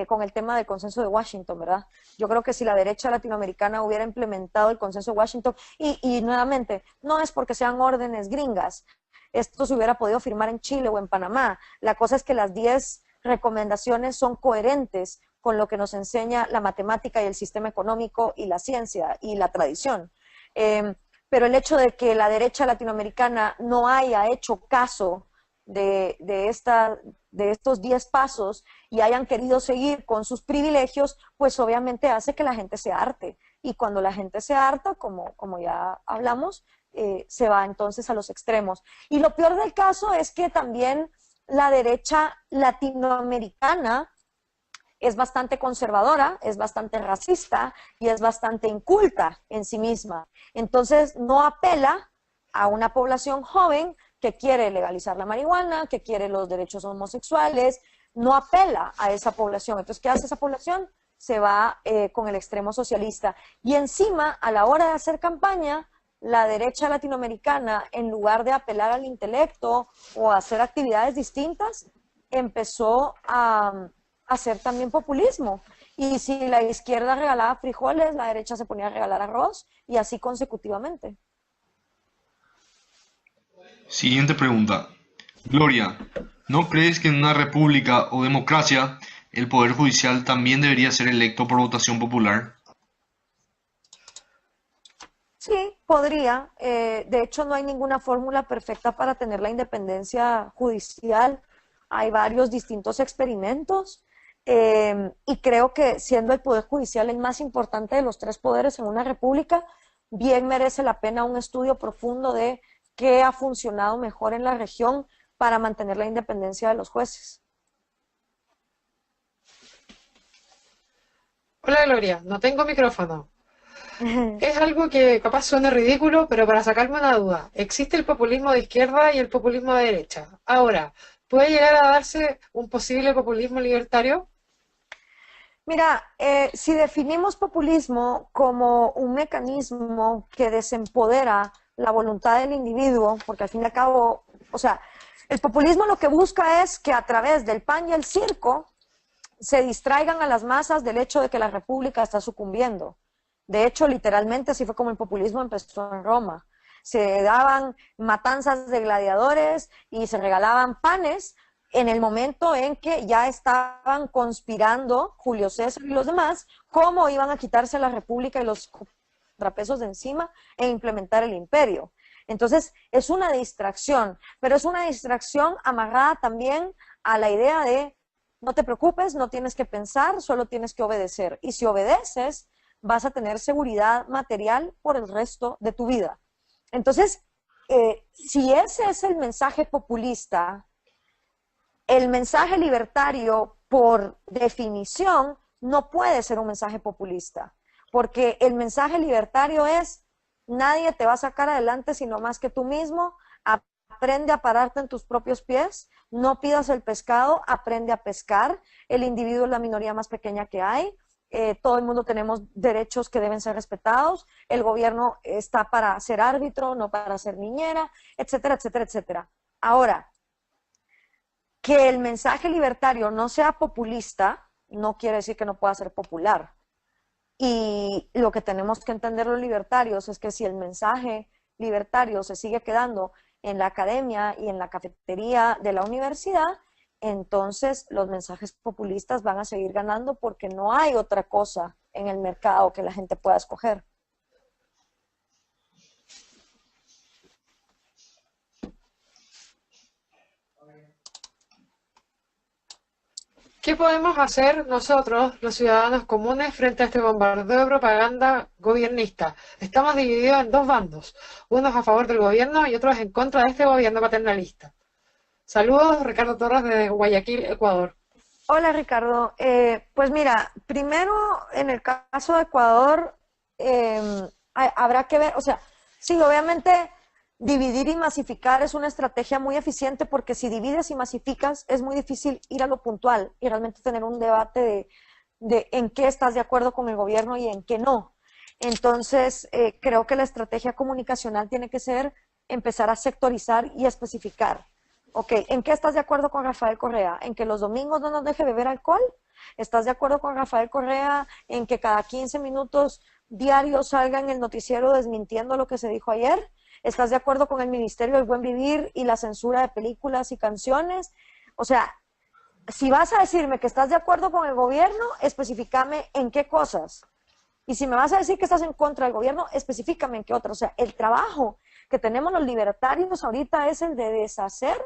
con el tema del consenso de Washington, ¿verdad? Yo creo que si la derecha latinoamericana hubiera implementado el consenso de Washington, y nuevamente, no es porque sean órdenes gringas, esto se hubiera podido firmar en Chile o en Panamá. La cosa es que las 10 recomendaciones son coherentes con lo que nos enseña la matemática y el sistema económico y la ciencia y la tradición. Pero el hecho de que la derecha latinoamericana no haya hecho caso de estos 10 pasos y hayan querido seguir con sus privilegios, pues obviamente hace que la gente se harte. Y cuando la gente se harta, como ya hablamos, se va entonces a los extremos. Y lo peor del caso es que también la derecha latinoamericana es bastante conservadora, es bastante racista y es bastante inculta en sí misma. Entonces no apela a una población joven que quiere legalizar la marihuana, que quiere los derechos homosexuales, no apela a esa población. Entonces, ¿qué hace esa población? Se va con el extremo socialista. Y encima, a la hora de hacer campaña, la derecha latinoamericana, en lugar de apelar al intelecto o a hacer actividades distintas, empezó a hacer también populismo. Y si la izquierda regalaba frijoles, la derecha se ponía a regalar arroz, y así consecutivamente. Siguiente pregunta. Gloria, ¿no crees que en una república o democracia el poder judicial también debería ser electo por votación popular? Sí, podría. De hecho, no hay ninguna fórmula perfecta para tener la independencia judicial. Hay varios distintos experimentos. Y creo que siendo el Poder Judicial el más importante de los 3 poderes en una república, bien merece la pena un estudio profundo de qué ha funcionado mejor en la región para mantener la independencia de los jueces. Hola Gloria, no tengo micrófono. Es algo que capaz suena ridículo, pero para sacarme una duda, existe el populismo de izquierda y el populismo de derecha. Ahora, ¿puede llegar a darse un posible populismo libertario? Mira, si definimos populismo como un mecanismo que desempodera la voluntad del individuo, porque al fin y al cabo, o sea, el populismo lo que busca es que a través del pan y el circo se distraigan a las masas del hecho de que la república está sucumbiendo. De hecho, literalmente así fue como el populismo empezó en Roma. Se daban matanzas de gladiadores y se regalaban panes en el momento en que ya estaban conspirando Julio César y los demás, cómo iban a quitarse la república y los contrapesos de encima e implementar el imperio. Entonces, es una distracción, pero es una distracción amarrada también a la idea de no te preocupes, no tienes que pensar, solo tienes que obedecer. Y si obedeces, vas a tener seguridad material por el resto de tu vida. Entonces, si ese es el mensaje populista, el mensaje libertario, por definición, no puede ser un mensaje populista, porque el mensaje libertario es, nadie te va a sacar adelante sino más que tú mismo, aprende a pararte en tus propios pies, no pidas el pescado, aprende a pescar, el individuo es la minoría más pequeña que hay, todo el mundo tenemos derechos que deben ser respetados, el gobierno está para ser árbitro, no para ser niñera, etcétera, etcétera, etcétera. Ahora, que el mensaje libertario no sea populista, no quiere decir que no pueda ser popular. Y lo que tenemos que entender los libertarios es que si el mensaje libertario se sigue quedando en la academia y en la cafetería de la universidad, entonces los mensajes populistas van a seguir ganando porque no hay otra cosa en el mercado que la gente pueda escoger. ¿Qué podemos hacer nosotros, los ciudadanos comunes, frente a este bombardeo de propaganda gobernista? Estamos divididos en 2 bandos, unos a favor del gobierno y otros en contra de este gobierno paternalista. Saludos, Ricardo Torres de Guayaquil, Ecuador. Hola Ricardo, pues mira, primero en el caso de Ecuador habrá que ver, o sea, sí, obviamente dividir y masificar es una estrategia muy eficiente porque si divides y masificas es muy difícil ir a lo puntual y realmente tener un debate de en qué estás de acuerdo con el gobierno y en qué no. Entonces, creo que la estrategia comunicacional tiene que ser empezar a sectorizar y especificar. Ok, ¿en qué estás de acuerdo con Rafael Correa? ¿En que los domingos no nos deje beber alcohol? ¿Estás de acuerdo con Rafael Correa en que cada 15 minutos diarios salga en el noticiero desmintiendo lo que se dijo ayer? ¿Estás de acuerdo con el Ministerio del Buen Vivir y la censura de películas y canciones? O sea, si vas a decirme que estás de acuerdo con el gobierno, específicame en qué cosas. Y si me vas a decir que estás en contra del gobierno, específicame en qué otras. O sea, el trabajo que tenemos los libertarios ahorita es el de deshacer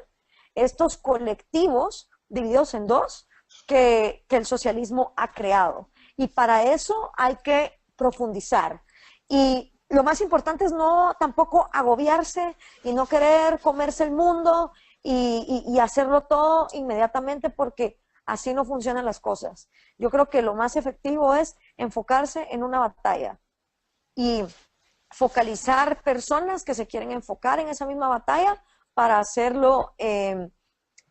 estos colectivos divididos en dos que el socialismo ha creado. Y para eso hay que profundizar. Y lo más importante es no tampoco agobiarse y no querer comerse el mundo y hacerlo todo inmediatamente, porque así no funcionan las cosas. Yo creo que lo más efectivo es enfocarse en una batalla y focalizar personas que se quieren enfocar en esa misma batalla para hacerlo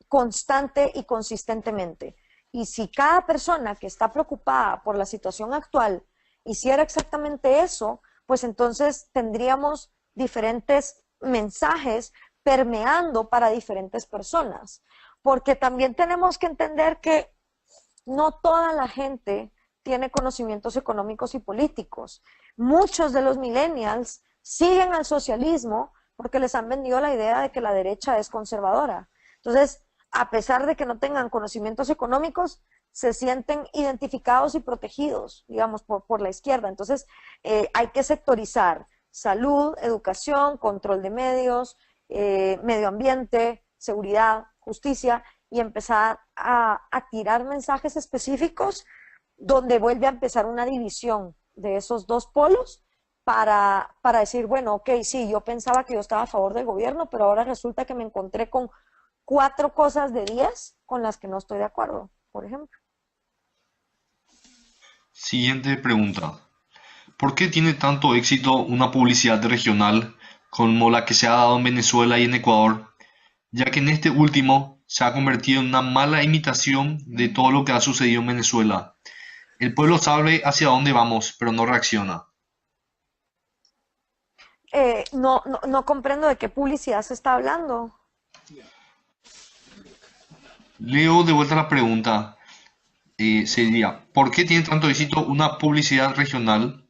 constante y consistentemente. Y si cada persona que está preocupada por la situación actual hiciera exactamente eso, pues entonces tendríamos diferentes mensajes permeando para diferentes personas. Porque también tenemos que entender que no toda la gente tiene conocimientos económicos y políticos. Muchos de los millennials siguen al socialismo porque les han vendido la idea de que la derecha es conservadora. Entonces, a pesar de que no tengan conocimientos económicos, se sienten identificados y protegidos, digamos, por la izquierda. Entonces, hay que sectorizar salud, educación, control de medios, medio ambiente, seguridad, justicia, y empezar a tirar mensajes específicos donde vuelve a empezar una división de esos dos polos para decir, bueno, ok, sí, yo pensaba que yo estaba a favor del gobierno, pero ahora resulta que me encontré con 4 cosas de 10 con las que no estoy de acuerdo, por ejemplo. Siguiente pregunta. ¿Por qué tiene tanto éxito una publicidad regional como la que se ha dado en Venezuela y en Ecuador, ya que en este último se ha convertido en una mala imitación de todo lo que ha sucedido en Venezuela? El pueblo sabe hacia dónde vamos, pero no reacciona. No comprendo de qué publicidad se está hablando. Leo de vuelta la pregunta. Sería, ¿por qué tiene tanto éxito una publicidad regional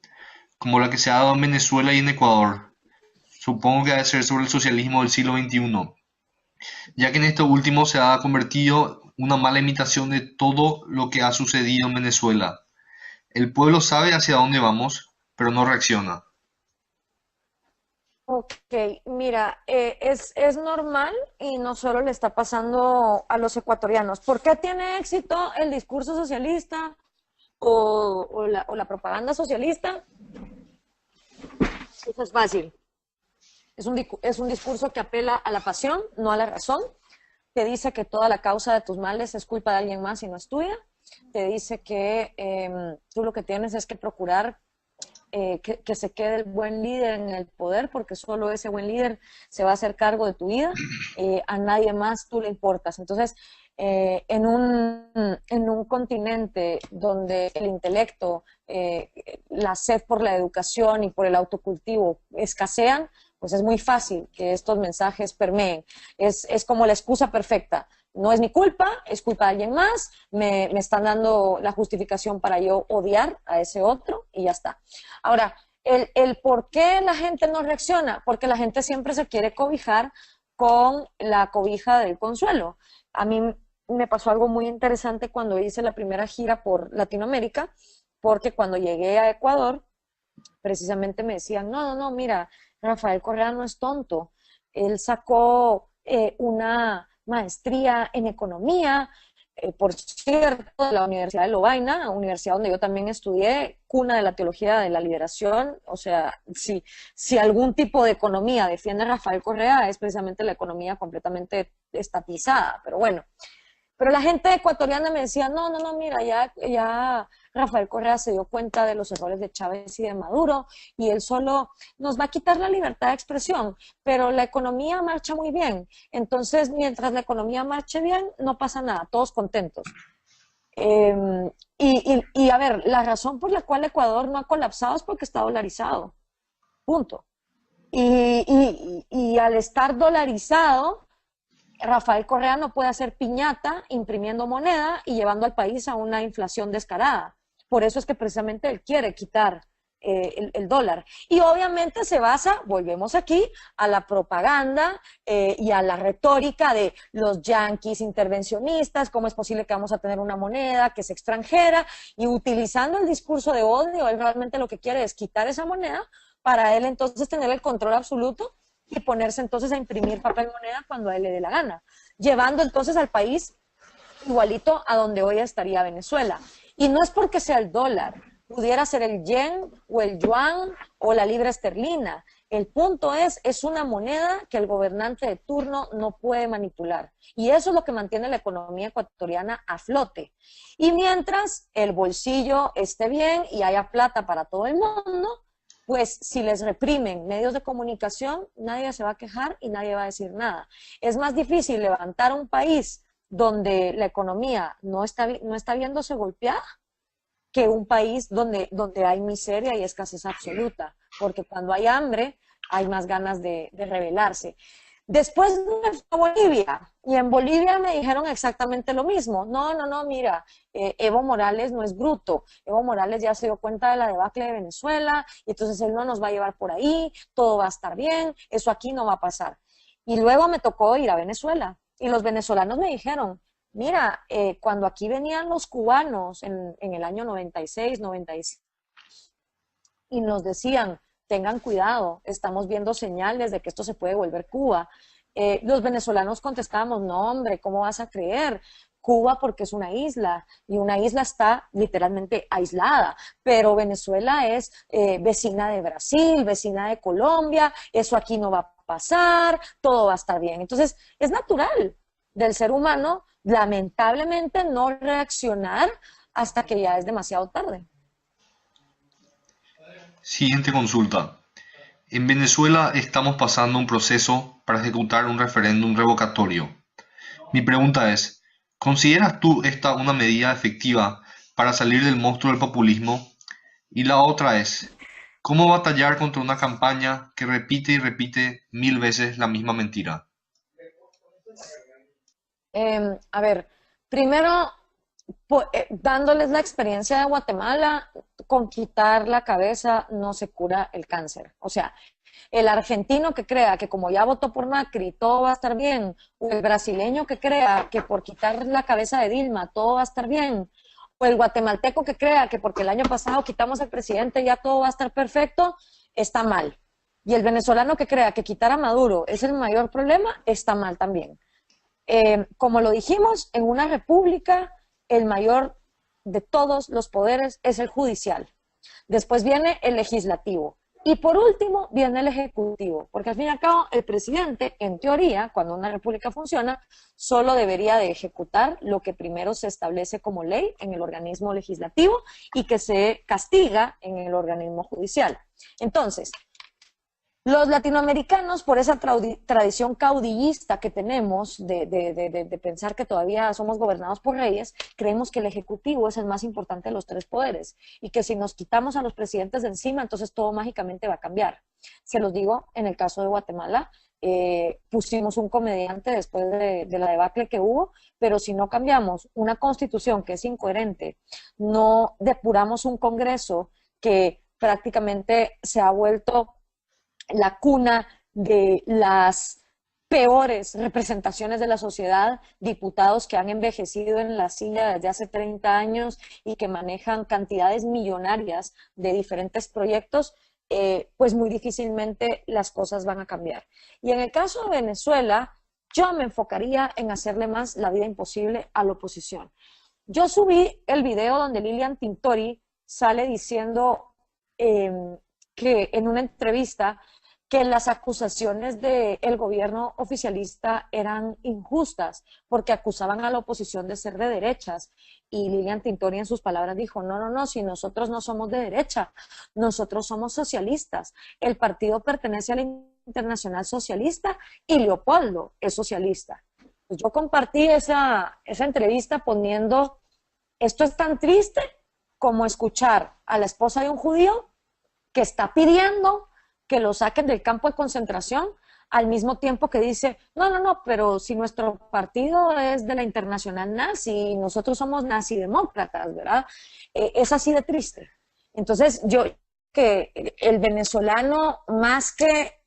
como la que se ha dado en Venezuela y en Ecuador? Supongo que debe ser sobre el socialismo del siglo XXI, ya que en este último se ha convertido una mala imitación de todo lo que ha sucedido en Venezuela. El pueblo sabe hacia dónde vamos, pero no reacciona. Ok, mira, es normal y no solo le está pasando a los ecuatorianos. ¿Por qué tiene éxito el discurso socialista o la propaganda socialista? Eso es fácil. Es un discurso que apela a la pasión, no a la razón. Te dice que toda la causa de tus males es culpa de alguien más y no es tuya. Te dice que tú lo que tienes es que procurar que se quede el buen líder en el poder, porque solo ese buen líder se va a hacer cargo de tu vida, a nadie más tú le importas. Entonces, en un continente donde el intelecto, la sed por la educación y por el autocultivo escasean, pues es muy fácil que estos mensajes permeen. Es como la excusa perfecta. No es mi culpa, es culpa de alguien más, me están dando la justificación para yo odiar a ese otro y ya está. Ahora, el por qué la gente no reacciona, porque la gente siempre se quiere cobijar con la cobija del consuelo. A mí me pasó algo muy interesante cuando hice la primera gira por Latinoamérica, porque cuando llegué a Ecuador, precisamente me decían, no, mira, Rafael Correa no es tonto, él sacó una maestría en economía, por cierto, de la Universidad de Lovaina, universidad donde yo también estudié, cuna de la teología de la liberación. O sea, si algún tipo de economía defiende a Rafael Correa, es precisamente la economía completamente estatizada, pero bueno. Pero la gente ecuatoriana me decía, no, mira, ya Rafael Correa se dio cuenta de los errores de Chávez y de Maduro y él solo nos va a quitar la libertad de expresión, pero la economía marcha muy bien. Entonces, mientras la economía marche bien, no pasa nada, todos contentos. Y a ver, la razón por la cual Ecuador no ha colapsado es porque está dolarizado, punto. Y al estar dolarizado, Rafael Correa no puede hacer piñata imprimiendo moneda y llevando al país a una inflación descarada. Por eso es que precisamente él quiere quitar el dólar. Y obviamente se basa, volvemos aquí, a la propaganda y a la retórica de los yanquis intervencionistas, cómo es posible que vamos a tener una moneda que es extranjera, y utilizando el discurso de odio, él realmente lo que quiere es quitar esa moneda para él entonces tener el control absoluto y ponerse entonces a imprimir papel moneda cuando a él le dé la gana, llevando entonces al país igualito a donde hoy estaría Venezuela. Y no es porque sea el dólar, pudiera ser el yen o el yuan o la libra esterlina. El punto es una moneda que el gobernante de turno no puede manipular. Y eso es lo que mantiene la economía ecuatoriana a flote. Y mientras el bolsillo esté bien y haya plata para todo el mundo, pues si les reprimen medios de comunicación, nadie se va a quejar y nadie va a decir nada. Es más difícil levantar un país donde la economía no está viéndose golpeada que un país donde hay miseria y escasez absoluta, porque cuando hay hambre hay más ganas de rebelarse. Después me fui a Bolivia, y en Bolivia me dijeron exactamente lo mismo. No, mira, Evo Morales no es bruto. Evo Morales ya se dio cuenta de la debacle de Venezuela, y entonces él no nos va a llevar por ahí, todo va a estar bien, eso aquí no va a pasar. Y luego me tocó ir a Venezuela, y los venezolanos me dijeron, mira, cuando aquí venían los cubanos en el año 96, 97, y nos decían, tengan cuidado, estamos viendo señales de que esto se puede volver Cuba. Los venezolanos contestábamos, no hombre, ¿cómo vas a creer? Cuba porque es una isla, y una isla está literalmente aislada, pero Venezuela es vecina de Brasil, vecina de Colombia, eso aquí no va a pasar, todo va a estar bien. Entonces, es natural del ser humano, lamentablemente, no reaccionar hasta que ya es demasiado tarde. Siguiente consulta. En Venezuela estamos pasando un proceso para ejecutar un referéndum revocatorio. Mi pregunta es, ¿consideras tú esta una medida efectiva para salir del monstruo del populismo? Y la otra es, ¿cómo batallar contra una campaña que repite y repite 1000 veces la misma mentira? A ver, primero, dándoles la experiencia de Guatemala, con quitar la cabeza no se cura el cáncer. O sea, el argentino que crea que como ya votó por Macri todo va a estar bien, o el brasileño que crea que por quitar la cabeza de Dilma todo va a estar bien, o el guatemalteco que crea que porque el año pasado quitamos al presidente ya todo va a estar perfecto, está mal. Y el venezolano que crea que quitar a Maduro es el mayor problema, está mal también. Como lo dijimos, en una república el mayor de todos los poderes es el judicial. Después viene el legislativo. Y por último viene el ejecutivo, porque al fin y al cabo el presidente, en teoría, cuando una república funciona, solo debería de ejecutar lo que primero se establece como ley en el organismo legislativo y que se castiga en el organismo judicial. Entonces, los latinoamericanos, por esa tradición caudillista que tenemos de pensar que todavía somos gobernados por reyes, creemos que el ejecutivo es el más importante de los tres poderes y que si nos quitamos a los presidentes de encima, entonces todo mágicamente va a cambiar. Se los digo, en el caso de Guatemala, pusimos un comediante después de la debacle que hubo, pero si no cambiamos una constitución que es incoherente, no depuramos un Congreso que prácticamente se ha vuelto la cuna de las peores representaciones de la sociedad, diputados que han envejecido en la silla desde hace 30 años y que manejan cantidades millonarias de diferentes proyectos, pues muy difícilmente las cosas van a cambiar. Y en el caso de Venezuela, yo me enfocaría en hacerle más la vida imposible a la oposición. Yo subí el video donde Lilian Tintori sale diciendo que en una entrevista que las acusaciones del gobierno oficialista eran injustas porque acusaban a la oposición de ser de derechas, y Lilian Tintori en sus palabras dijo, no, si nosotros no somos de derecha, nosotros somos socialistas, el partido pertenece a la Internacional Socialista y Leopoldo es socialista. Pues yo compartí esa entrevista poniendo, esto es tan triste como escuchar a la esposa de un judío que está pidiendo que lo saquen del campo de concentración al mismo tiempo que dice, no, no, no, pero si nuestro partido es de la internacional nazi y nosotros somos nazidemócratas, ¿verdad? Es así de triste. Entonces, yo que el venezolano, más que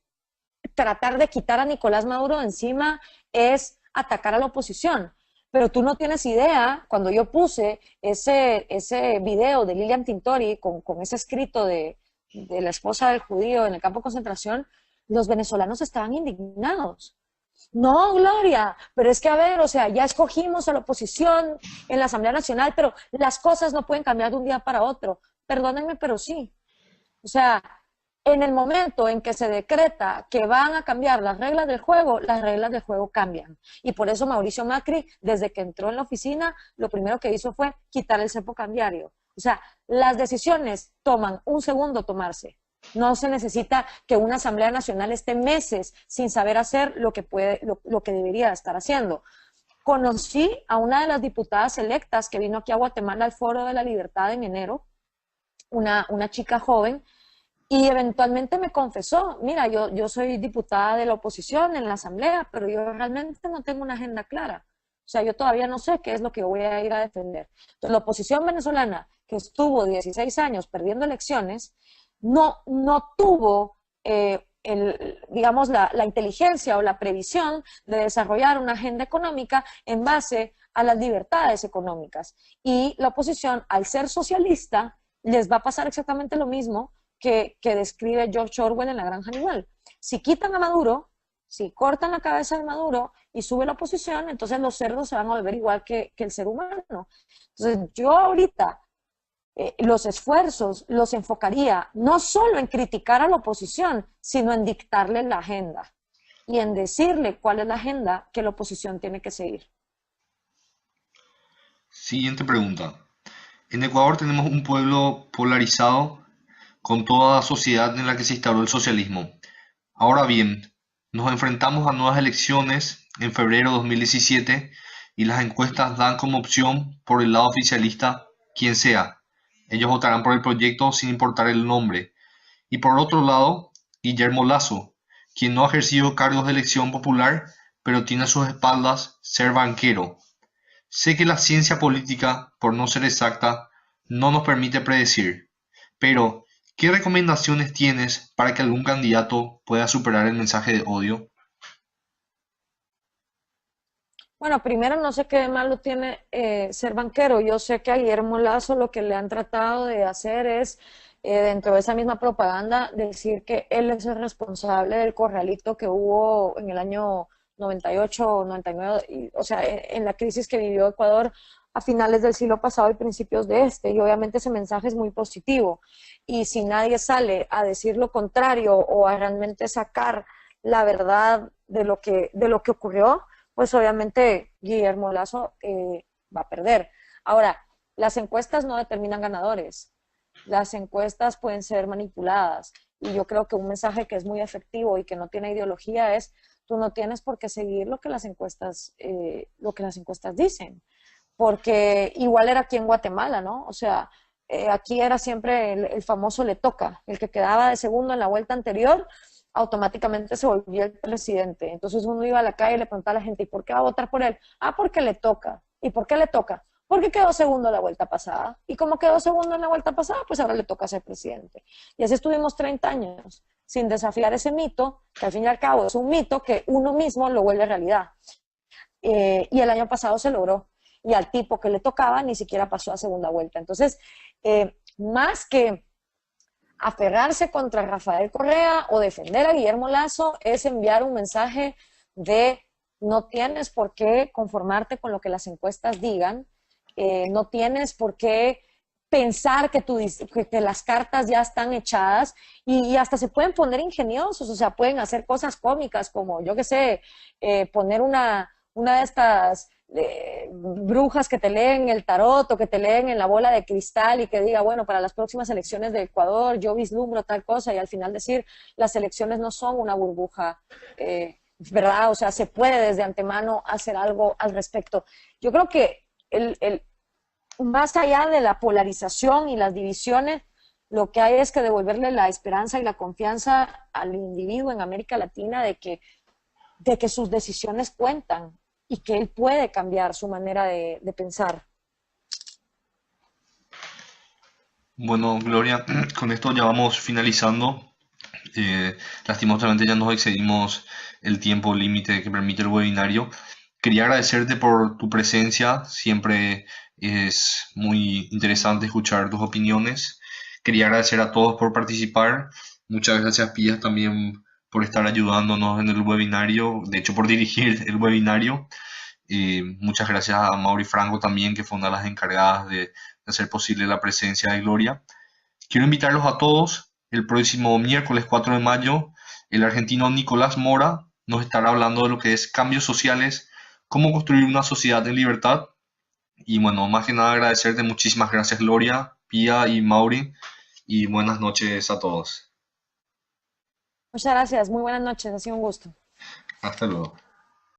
tratar de quitar a Nicolás Maduro de encima, es atacar a la oposición. Pero tú no tienes idea, cuando yo puse ese video de Lilian Tintori con ese escrito de la esposa del judío en el campo de concentración, los venezolanos estaban indignados. No, Gloria, pero es que a ver, o sea, ya escogimos a la oposición en la Asamblea Nacional, pero las cosas no pueden cambiar de un día para otro. Perdónenme, pero sí. O sea, en el momento en que se decreta que van a cambiar las reglas del juego cambian. Y por eso Mauricio Macri, desde que entró en la oficina, lo primero que hizo fue quitar el cepo cambiario. O sea, las decisiones toman un segundo tomarse. No se necesita que una Asamblea Nacional esté meses sin saber hacer lo que debería estar haciendo. Conocí a una de las diputadas electas que vino aquí a Guatemala al Foro de la Libertad en enero, una chica joven, y eventualmente me confesó, mira, yo soy diputada de la oposición en la Asamblea, pero yo realmente no tengo una agenda clara. O sea, yo todavía no sé qué es lo que voy a ir a defender. Entonces, la oposición venezolana, que estuvo 16 años perdiendo elecciones, no tuvo, digamos, la inteligencia o la previsión de desarrollar una agenda económica en base a las libertades económicas. Y la oposición, al ser socialista, les va a pasar exactamente lo mismo que describe George Orwell en La Granja Animal. Si quitan a Maduro, si cortan la cabeza de Maduro y sube la oposición, entonces los cerdos se van a volver igual que el ser humano. Entonces yo ahorita los esfuerzos los enfocaría no solo en criticar a la oposición, sino en dictarle la agenda y en decirle cuál es la agenda que la oposición tiene que seguir. Siguiente pregunta. En Ecuador tenemos un pueblo polarizado con toda la sociedad en la que se instauró el socialismo. Ahora bien, nos enfrentamos a nuevas elecciones en febrero de 2017 y las encuestas dan como opción por el lado oficialista quien sea. Ellos votarán por el proyecto sin importar el nombre. Y por otro lado, Guillermo Lasso, quien no ha ejercido cargos de elección popular, pero tiene a sus espaldas ser banquero. Sé que la ciencia política, por no ser exacta, no nos permite predecir, pero ¿qué recomendaciones tienes para que algún candidato pueda superar el mensaje de odio? Bueno, primero no sé qué de malo tiene ser banquero. Yo sé que a Guillermo Lasso lo que le han tratado de hacer es, dentro de esa misma propaganda, decir que él es el responsable del corralito que hubo en el año 98 o 99, o sea, en la crisis que vivió Ecuador a finales del siglo pasado y principios de este. Y obviamente ese mensaje es muy positivo. Y si nadie sale a decir lo contrario o a realmente sacar la verdad de lo que ocurrió, pues obviamente Guillermo Lasso va a perder. Ahora, las encuestas no determinan ganadores. Las encuestas pueden ser manipuladas. Y yo creo que un mensaje que es muy efectivo y que no tiene ideología es, tú no tienes por qué seguir lo que las encuestas dicen. Porque igual era aquí en Guatemala, ¿no? O sea, aquí era siempre el famoso le toca. El que quedaba de segundo en la vuelta anterior automáticamente se volvía el presidente. Entonces uno iba a la calle y le preguntaba a la gente, ¿y por qué va a votar por él? Ah, porque le toca. ¿Y por qué le toca? Porque quedó segundo la vuelta pasada. Y como quedó segundo en la vuelta pasada, pues ahora le toca ser presidente. Y así estuvimos 30 años sin desafiar ese mito, que al fin y al cabo es un mito que uno mismo lo vuelve realidad. Y el año pasado se logró. Y al tipo que le tocaba ni siquiera pasó a segunda vuelta. Entonces, más que aferrarse contra Rafael Correa o defender a Guillermo Lasso, es enviar un mensaje de no tienes por qué conformarte con lo que las encuestas digan, no tienes por qué pensar que las cartas ya están echadas y hasta se pueden poner ingeniosos, o sea, pueden hacer cosas cómicas como, yo qué sé, poner una de estas brujas que te leen el tarot o que te leen en la bola de cristal y que diga, bueno, para las próximas elecciones de Ecuador yo vislumbro tal cosa y al final decir, las elecciones no son una burbuja, ¿verdad? O sea, se puede desde antemano hacer algo al respecto. Yo creo que más allá de la polarización y las divisiones, Lo que hay es que devolverle la esperanza y la confianza al individuo en América Latina de que sus decisiones cuentan y que él puede cambiar su manera de pensar. Bueno, Gloria, con esto ya vamos finalizando. Lastimosamente ya nos excedimos el tiempo límite que permite el webinario. Quería agradecerte por tu presencia, siempre es muy interesante escuchar tus opiniones. Quería agradecer a todos por participar. Muchas gracias, Pías, también por estar ayudándonos en el webinario, de hecho por dirigir el webinario. Muchas gracias a Mauri Franco también, que fue una de las encargadas de hacer posible la presencia de Gloria. Quiero invitarlos a todos. El próximo miércoles 4 de mayo, el argentino Nicolás Mora nos estará hablando de lo que es cambios sociales, cómo construir una sociedad en libertad. Y bueno, más que nada agradecerte. Muchísimas gracias, Gloria, Pía y Mauri. Y buenas noches a todos. Muchas gracias, muy buenas noches, ha sido un gusto. Hasta luego.